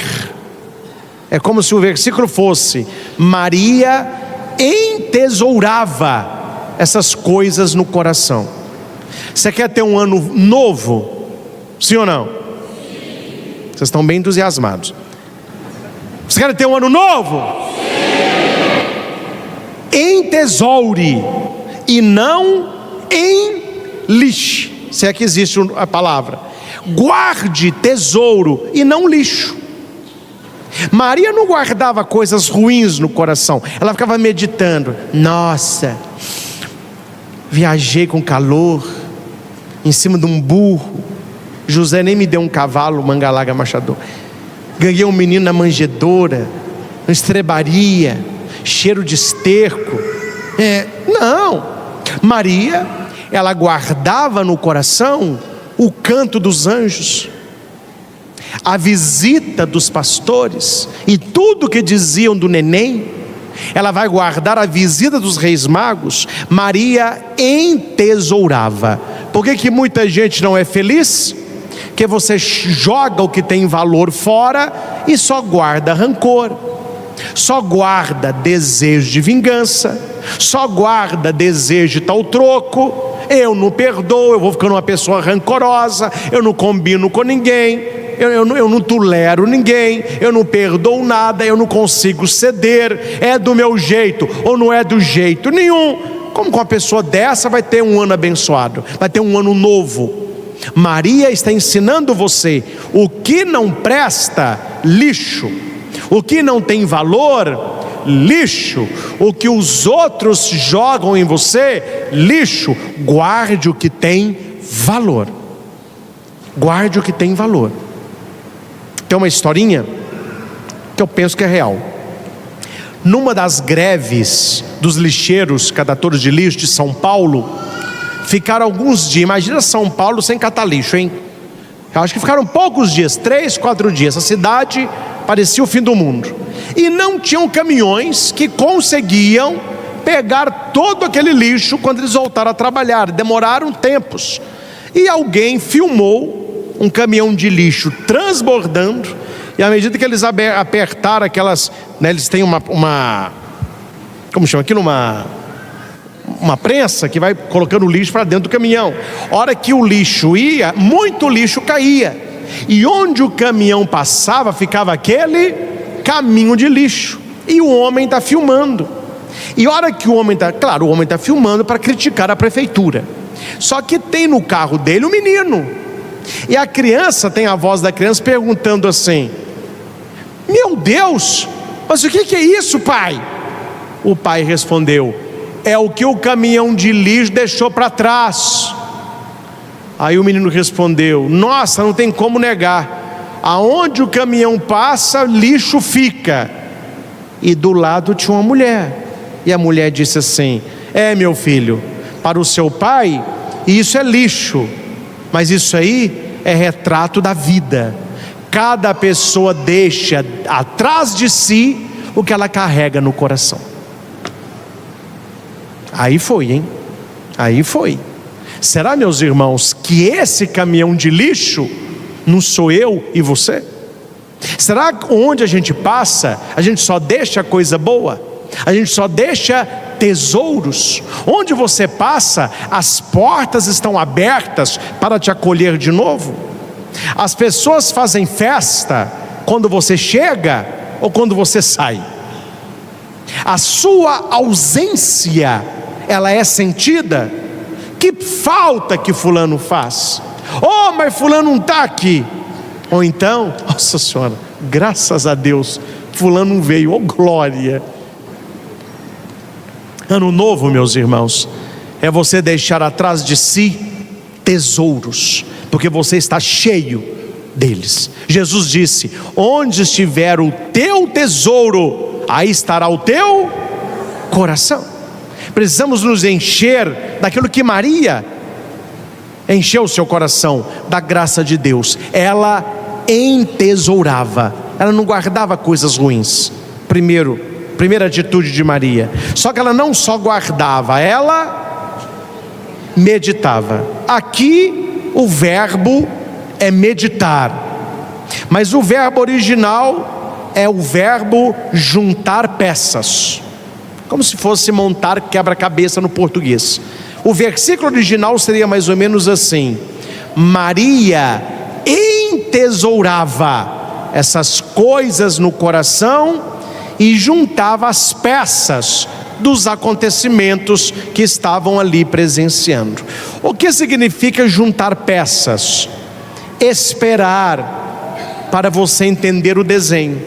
É como se o versículo fosse: Maria entesourava essas coisas no coração. Você quer ter um ano novo? Sim ou não? Vocês estão bem entusiasmados. Você quer ter um ano novo? Entesoure e não enlixe, se é que existe a palavra. Guarde tesouro e não lixo. Maria não guardava coisas ruins no coração. Ela ficava meditando: nossa, viajei com calor em cima de um burro, José nem me deu um cavalo, mangalaga machador. Ganhei um menino na manjedoura, uma estrebaria, cheiro de esterco. Não, Maria, ela guardava no coração o canto dos anjos, a visita dos pastores e tudo que diziam do neném. Ela vai guardar a visita dos reis magos. Maria entesourava. Por que muita gente não é feliz? Porque você joga o que tem valor fora e só guarda rancor, só guarda desejo de vingança, só guarda desejo de tal troco. Eu não perdoo, eu vou ficando uma pessoa rancorosa, eu não combino com ninguém, eu não tolero ninguém, eu não perdoo nada, eu não consigo ceder, é do meu jeito ou não é do jeito nenhum. Como que uma pessoa dessa vai ter um ano abençoado, vai ter um ano novo? Maria está ensinando você: o que não presta, lixo; o que não tem valor, lixo; o que os outros jogam em você, lixo. Guarde o que tem valor. Guarde o que tem valor. Tem uma historinha que eu penso que é real. Numa das greves dos lixeiros, catadores de lixo de São Paulo, ficaram alguns dias. Imagina São Paulo sem catar lixo, hein? Eu acho que ficaram poucos dias, 3, 4 dias. A cidade parecia o fim do mundo. E não tinham caminhões que conseguiam pegar todo aquele lixo quando eles voltaram a trabalhar. Demoraram tempos. E alguém filmou um caminhão de lixo transbordando. E à medida que eles apertaram aquelas, né, eles têm uma como chama aquilo? Uma prensa que vai colocando o lixo para dentro do caminhão. A hora que o lixo ia, muito lixo caía. E onde o caminhão passava, ficava aquele caminho de lixo. E o homem está filmando. E a hora que o homem está... Claro, o homem está filmando para criticar a prefeitura. Só que tem no carro dele um menino. E a criança, tem a voz da criança perguntando assim: meu Deus, mas o que é isso, pai? O pai respondeu: é o que o caminhão de lixo deixou para trás. Aí o menino respondeu: nossa, não tem como negar, aonde o caminhão passa, lixo fica. E do lado tinha uma mulher, e a mulher disse assim: meu filho, para o seu pai isso é lixo, mas isso aí é retrato da vida. Cada pessoa deixa atrás de si o que ela carrega no coração. Aí foi, hein? Aí foi. Será, meus irmãos, que esse caminhão de lixo não sou eu e você? Será que onde a gente passa, a gente só deixa coisa boa? A gente só deixa tesouros? Onde você passa, as portas estão abertas para te acolher de novo? As pessoas fazem festa quando você chega ou quando você sai? A sua ausência, ela é sentida? Que falta que fulano faz? Oh, mas fulano não está aqui. Ou então, nossa senhora, graças a Deus, fulano não veio, oh glória. Ano novo, meus irmãos, é você deixar atrás de si tesouros, porque você está cheio deles. Jesus disse: onde estiver o teu tesouro, aí estará o teu coração. Precisamos nos encher daquilo que Maria encheu o seu coração, da graça de Deus. Ela entesourava, ela não guardava coisas ruins. Primeira atitude de Maria. Só que ela não só guardava, ela meditava. Aqui o verbo é meditar, mas o verbo original é o verbo juntar peças, como se fosse montar quebra-cabeça no português. O versículo original seria mais ou menos assim: Maria entesourava essas coisas no coração e juntava as peças dos acontecimentos que estavam ali presenciando. O que significa juntar peças? Esperar para você entender o desenho.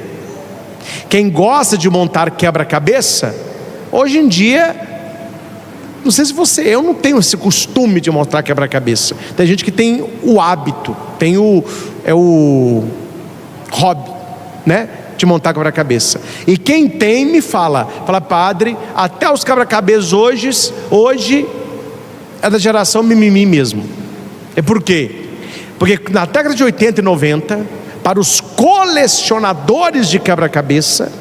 Quem gosta de montar quebra-cabeça, hoje em dia, não sei se eu não tenho esse costume de montar quebra-cabeça. Tem gente que tem o hábito, tem o hobby, né, de montar quebra-cabeça. E quem tem me fala, padre, até os quebra-cabeças hoje é da geração mimimi mesmo. É por quê? Porque na década de 80 e 90, para os colecionadores de quebra-cabeça,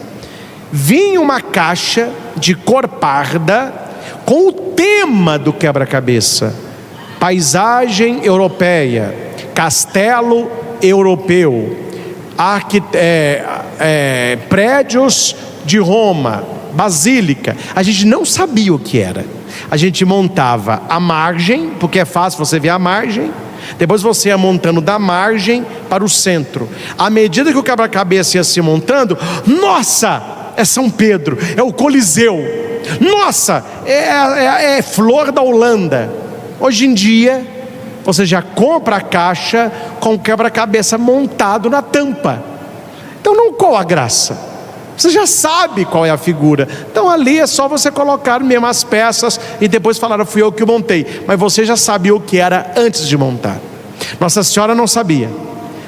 vinha uma caixa de cor parda com o tema do quebra-cabeça: paisagem europeia, castelo europeu, prédios de Roma, basílica. A gente não sabia o que era. A gente montava a margem, porque é fácil você ver a margem. Depois você ia montando da margem para o centro. À medida que o quebra-cabeça ia se montando, nossa, é São Pedro, é o Coliseu, nossa, é Flor da Holanda. Hoje em dia você já compra a caixa com o quebra-cabeça montado na tampa. Então qual a graça? Você já sabe qual é a figura. Então ali é só você colocar mesmo as peças e depois falar: fui eu que montei. Mas você já sabia o que era antes de montar. Nossa Senhora não sabia.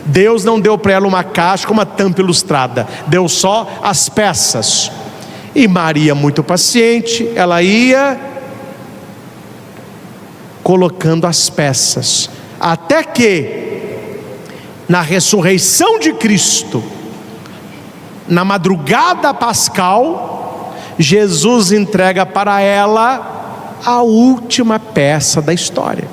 Deus não deu para ela uma caixa com uma tampa ilustrada, deu só as peças. E Maria, muito paciente, ela ia colocando as peças, até que na ressurreição de Cristo, na madrugada pascal, Jesus entrega para ela a última peça da história.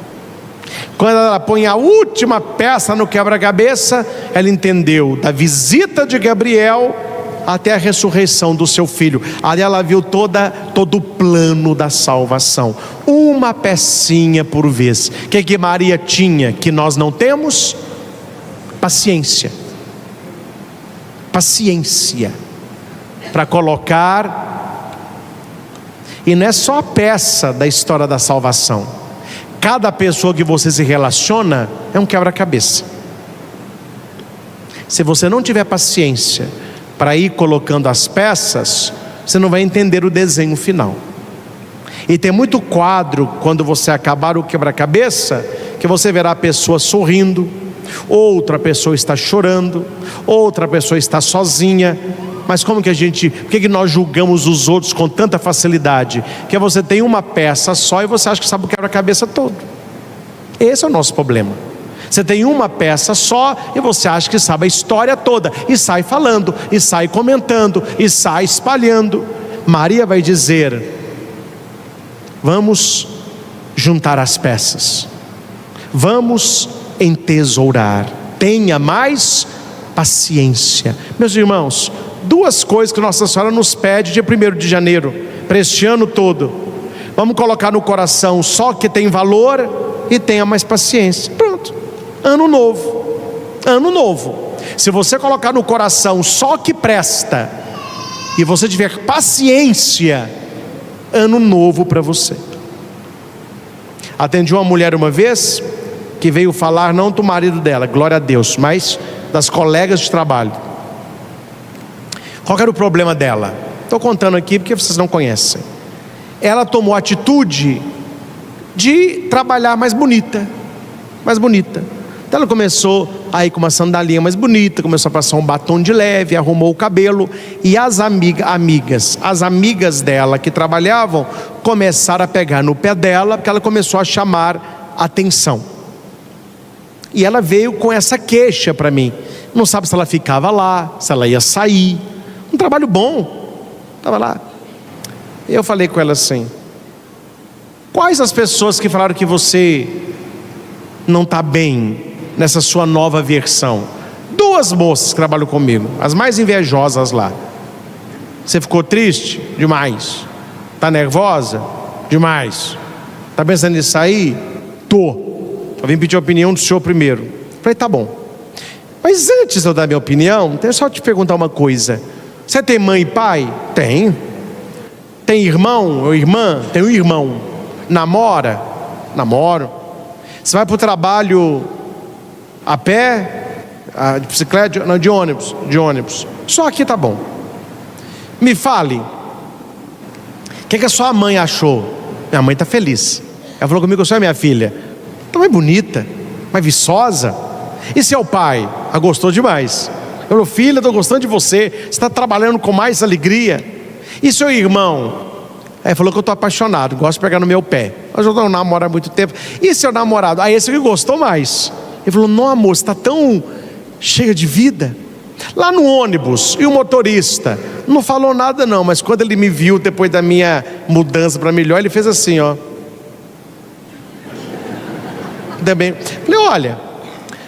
Quando ela põe a última peça no quebra-cabeça, ela entendeu da visita de Gabriel até a ressurreição do seu filho. Ali ela viu todo o plano da salvação, uma pecinha por vez. O que Maria tinha que nós não temos? Paciência para colocar. E não é só a peça da história da salvação. Cada pessoa que você se relaciona é um quebra-cabeça. Se você não tiver paciência para ir colocando as peças, você não vai entender o desenho final. E tem muito quadro, quando você acabar o quebra-cabeça, que você verá a pessoa sorrindo, outra pessoa está chorando, outra pessoa está sozinha. Mas por que nós julgamos os outros com tanta facilidade? Que você tem uma peça só e você acha que sabe o quebra-cabeça todo. Esse é o nosso problema. Você tem uma peça só e você acha que sabe a história toda, e sai falando, e sai comentando, e sai espalhando. Maria vai dizer: vamos juntar as peças, vamos entesourar. Tenha mais paciência. Meus irmãos, duas coisas que Nossa Senhora nos pede dia 1º de janeiro, para este ano todo: vamos colocar no coração só que tem valor e tenha mais paciência. Pronto, ano novo. Se você colocar no coração só que presta e você tiver paciência, ano novo para você. Atendi uma mulher uma vez que veio falar, não do marido dela, glória a Deus, mas das colegas de trabalho. Qual era o problema dela? Estou contando aqui porque vocês não conhecem. ela tomou a atitude de trabalhar mais bonita. Então ela começou a ir com uma sandalinha mais bonita, começou a passar um batom de leve, arrumou o cabelo, e as amigas dela que trabalhavam começaram a pegar no pé dela, porque ela começou a chamar atenção. E ela veio com essa queixa para mim, não sabe se ela ficava lá, se ela ia sair, um trabalho bom, estava lá. Eu falei com ela assim: quais as pessoas que falaram que você não está bem nessa sua nova versão? 2 moças que trabalham comigo, as mais invejosas lá. Você ficou triste? Demais. Está nervosa? Demais. Está pensando em sair? Tô. Eu vim pedir a opinião do senhor primeiro. Falei, tá bom. Mas antes de eu dar minha opinião, deixa eu só te perguntar uma coisa. Você tem mãe e pai? Tem. Tem irmão ou irmã? Tem um irmão. Namora? Namoro. Você vai para o trabalho a pé, de bicicleta, não, de ônibus? De ônibus. Só aqui tá bom. Me fale, o que a sua mãe achou? Minha mãe está feliz. Ela falou comigo: você é minha filha, está mais bonita, mais viçosa. E seu pai? Ela gostou demais. Eu falei: filha, estou gostando de você, você está trabalhando com mais alegria. E seu irmão? Aí falou que eu estou apaixonado, gosto de pegar no meu pé, mas eu não namoro há muito tempo. E seu namorado? Aí esse que gostou mais. Ele falou: não, amor, você está tão cheia de vida. Lá no ônibus, e o motorista não falou nada não, mas quando ele me viu depois da minha mudança para melhor, ele fez assim, ó. Também. Falei: olha,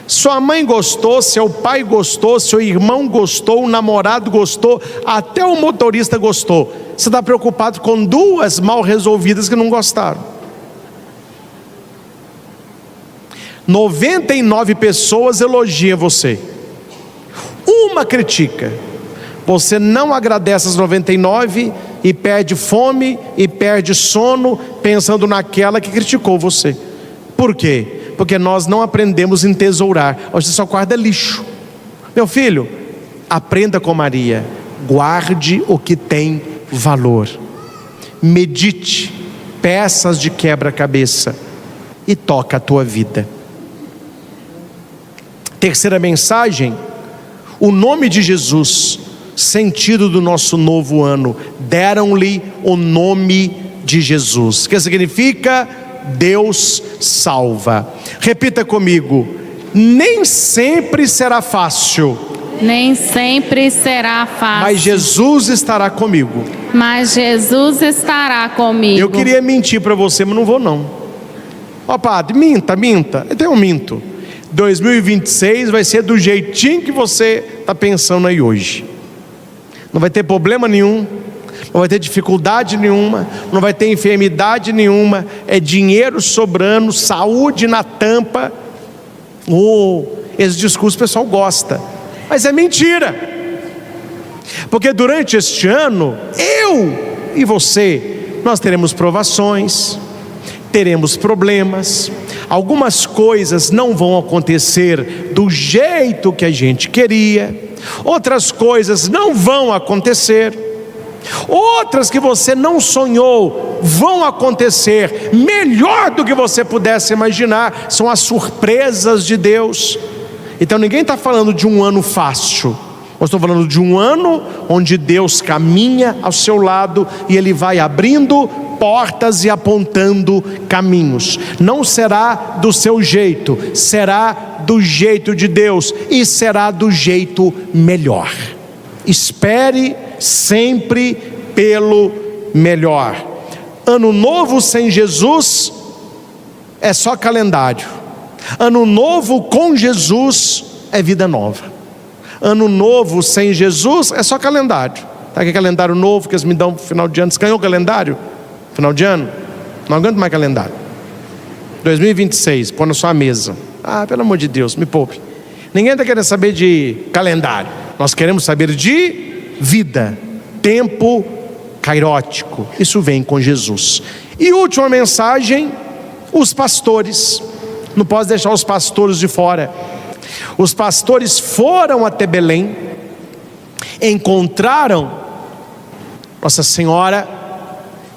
sua mãe gostou, seu pai gostou, seu irmão gostou, o namorado gostou, até o motorista gostou. Você está preocupado com 2 mal resolvidas que não gostaram. 99 pessoas elogiam você, 1 critica. Você não agradece as 99 e perde fome e perde sono pensando naquela que criticou você. Por quê? Porque nós não aprendemos a entesourar. Você só guarda lixo. Meu filho, aprenda com Maria: guarde o que tem valor, medite peças de quebra-cabeça e toca a tua vida. Terceira mensagem: o nome de Jesus, sentido do nosso novo ano. Deram-lhe o nome de Jesus, que significa Deus salva. Repita comigo: nem sempre será fácil,
Nem sempre será fácil,
mas Jesus estará comigo.
mas Jesus estará comigo.
Eu queria mentir para você, mas não vou não. Ó padre, minta. Então eu minto. 2026 vai ser do jeitinho que você está pensando aí hoje. Não vai ter problema nenhum, não vai ter dificuldade nenhuma, não vai ter enfermidade nenhuma. É dinheiro sobrando, saúde na tampa. Esse discurso o pessoal gosta, mas é mentira. Porque durante este ano, eu e você, nós teremos provações, teremos problemas, algumas coisas não vão acontecer do jeito que a gente queria, outras coisas não vão acontecer, outras que você não sonhou vão acontecer melhor do que você pudesse imaginar. São as surpresas de Deus. Então ninguém está falando de um ano fácil. Eu estou falando de um ano onde Deus caminha ao seu lado e Ele vai abrindo portas e apontando caminhos. Não será do seu jeito, será do jeito de Deus, e será do jeito melhor. Espere sempre pelo melhor. Ano novo sem Jesus é só calendário. Ano novo com Jesus é vida nova. Ano novo sem Jesus é só calendário. Tá aqui calendário novo que eles me dão no final de ano. Você ganhou o calendário? Final de ano? Não aguento mais calendário. 2026, põe na sua mesa. Pelo amor de Deus, me poupe. Ninguém está querendo saber de calendário. Nós queremos saber de vida, tempo cairótico. Isso vem com Jesus. E última mensagem: os pastores. Não posso deixar os pastores de fora. Os pastores foram até Belém, encontraram Nossa Senhora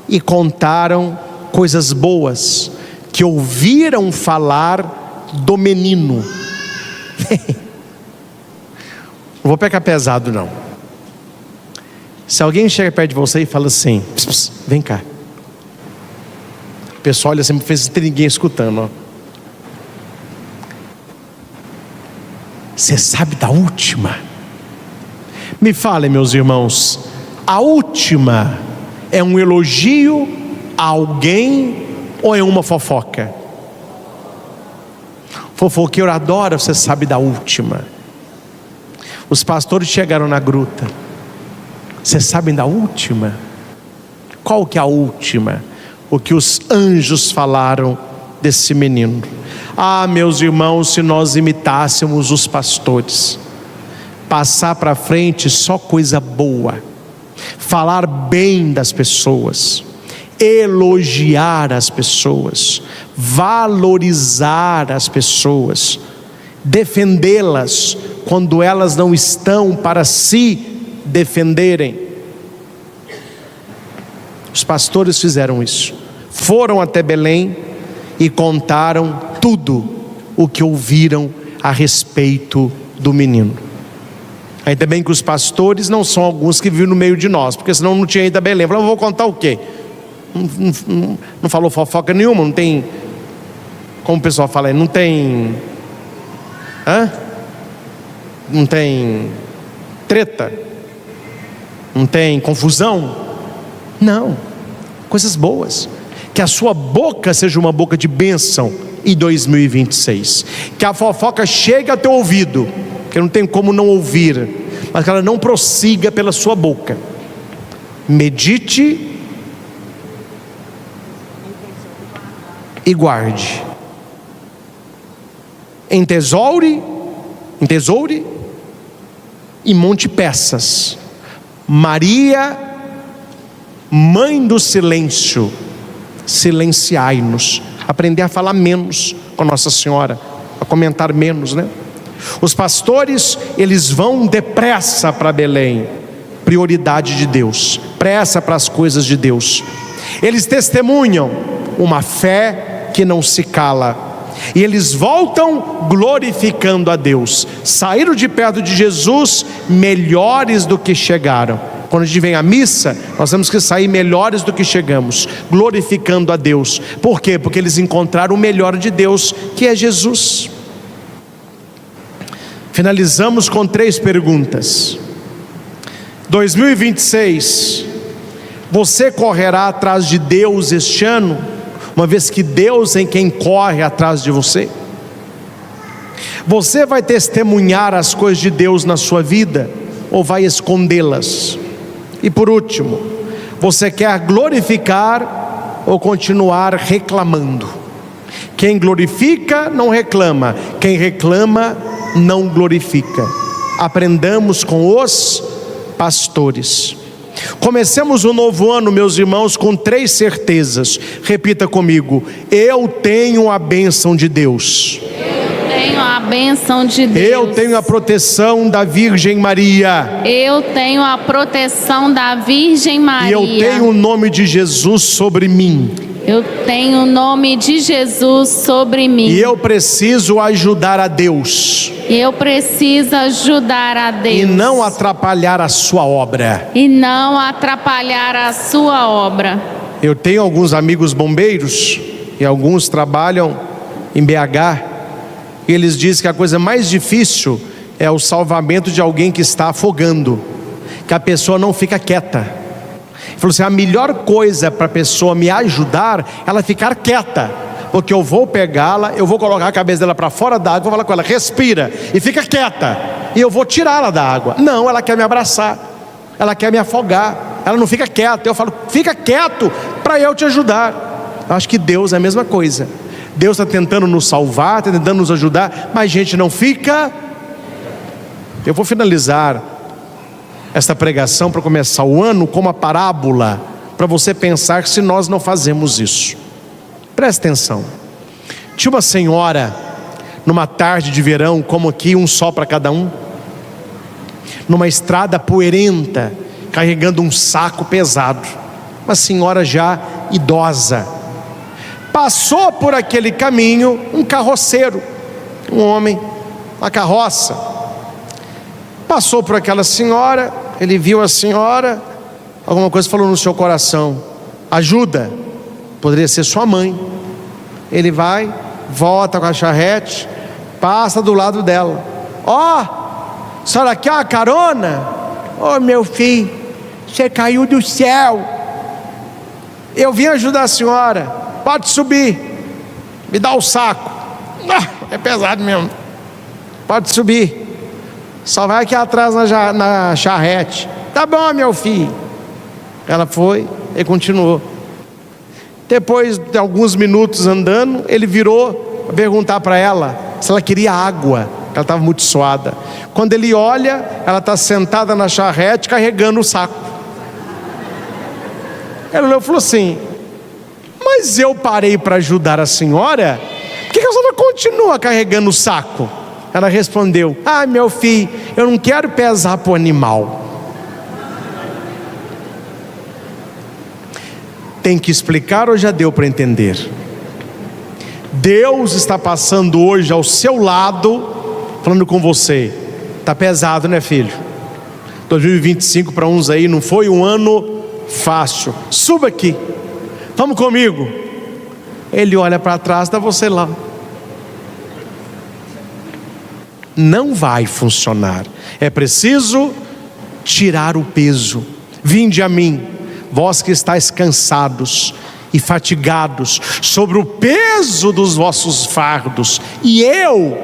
e contaram coisas boas que ouviram falar do menino. Não vou pegar pesado não. Se alguém chega perto de você e fala assim: pss, pss, vem cá. O pessoal olha sempre, fez sem ninguém escutando, ó. Você sabe da última? Me falem, meus irmãos, a última é um elogio a alguém ou é uma fofoca? Fofoqueiro adora, você sabe da última. Os pastores chegaram na gruta. Vocês sabem da última? Qual que é a última? O que os anjos falaram desse menino. Ah, meus irmãos, se nós imitássemos os pastores, passar para frente só coisa boa, falar bem das pessoas, elogiar as pessoas, valorizar as pessoas, defendê-las quando elas não estão para se defenderem. Os pastores fizeram isso, foram até Belém e contaram tudo o que ouviram a respeito do menino. Ainda bem que os pastores não são alguns que vivem no meio de nós, porque senão não tinha ido a Belém. Falou: vou contar o quê? Não falou fofoca nenhuma, não tem, como o pessoal fala aí, não tem não tem treta, não tem confusão. Não, coisas boas. Que a sua boca seja uma boca de bênção em 2026. Que a fofoca chegue ao teu ouvido, que não tem como não ouvir, mas que ela não prossiga pela sua boca. Medite e guarde. Entesoure e monte peças. Maria, mãe do silêncio, silenciai-nos. Aprender a falar menos com Nossa Senhora, a comentar menos, né? Os pastores, eles vão depressa para Belém. Prioridade de Deus, pressa para as coisas de Deus. Eles testemunham uma fé que não se cala, e eles voltam glorificando a Deus. Saíram de perto de Jesus melhores do que chegaram. Quando a gente vem à missa, nós temos que sair melhores do que chegamos, glorificando a Deus. Por quê? Porque eles encontraram o melhor de Deus, que é Jesus. Finalizamos com 3 perguntas. 2026, você correrá atrás de Deus este ano, uma vez que Deus é quem corre atrás de você? Você vai testemunhar as coisas de Deus na sua vida, ou vai escondê-las? E por último, você quer glorificar ou continuar reclamando? Quem glorifica não reclama, quem reclama não glorifica. Aprendamos com os pastores. Comecemos o novo ano, meus irmãos, com 3 certezas. Repita comigo: eu tenho a bênção de Deus.
Eu tenho a bênção de Deus.
Eu tenho a proteção da Virgem Maria.
Eu tenho a proteção da Virgem Maria.
E eu tenho o nome de Jesus sobre mim.
Eu tenho o nome de Jesus sobre mim.
E eu preciso ajudar a Deus.
Eu preciso ajudar a Deus.
E não atrapalhar a sua obra.
E não atrapalhar a sua obra.
Eu tenho alguns amigos bombeiros, e alguns trabalham em BH, e eles dizem que a coisa mais difícil é o salvamento de alguém que está afogando, que a pessoa não fica quieta. Ele falou assim: a melhor coisa para a pessoa me ajudar é ela ficar quieta, porque eu vou pegá-la, eu vou colocar a cabeça dela para fora da água, vou falar com ela: respira e fica quieta, e eu vou tirá-la da água. Não, ela quer me abraçar, ela quer me afogar, ela não fica quieta. Eu falo: fica quieto para eu te ajudar. Eu acho que Deus é a mesma coisa. Deus está tentando nos salvar, está tentando nos ajudar, mas a gente não fica. Eu vou finalizar esta pregação para começar o ano com uma parábola, para você pensar se nós não fazemos isso. Presta atenção. Tinha uma senhora, numa tarde de verão, como aqui, um só para cada um, numa estrada poeirenta, carregando um saco pesado. uma senhora já idosa. Passou por aquele caminho um carroceiro, um homem, uma carroça. Passou por aquela senhora, ele viu a senhora, alguma coisa falou no seu coração: ajuda, poderia ser sua mãe. Ele vai, volta com a charrete, passa do lado dela. A senhora quer uma carona? Meu filho, você caiu do céu, eu vim ajudar a senhora, pode subir, me dá o saco. É pesado mesmo, pode subir, só vai aqui atrás na charrete. Tá bom, meu filho. Ela foi e continuou. Depois de alguns minutos andando, ele virou para perguntar para ela se ela queria água. Ela estava muito suada. Quando ele olha, ela está sentada na charrete carregando o saco. Ela olhou e falou assim: mas eu parei para ajudar a senhora, por que a senhora continua carregando o saco? Ela respondeu: meu filho, eu não quero pesar para o animal. Tem que explicar ou já deu para entender? Deus está passando hoje ao seu lado, falando com você. Está pesado, né, filho? 2025 para uns aí não foi um ano fácil. Suba aqui, vamos comigo. Ele olha para trás, está você lá. Não vai funcionar. É preciso tirar o peso. Vinde a mim, vós que estáis cansados e fatigados, sobre o peso dos vossos fardos, e eu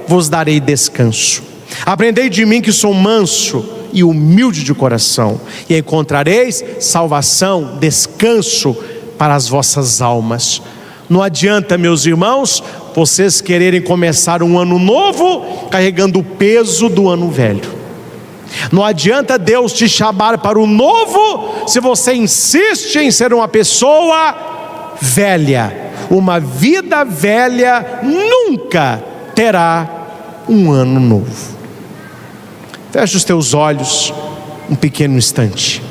vos darei descanso. Aprendei de mim, que sou manso e humilde de coração, e encontrareis salvação, descanso para as vossas almas. Não adianta, meus irmãos, vocês quererem começar um ano novo carregando o peso do ano velho. Não adianta Deus te chamar para o novo se você insiste em ser uma pessoa velha. Uma vida velha nunca terá um ano novo. Feche os teus olhos um pequeno instante.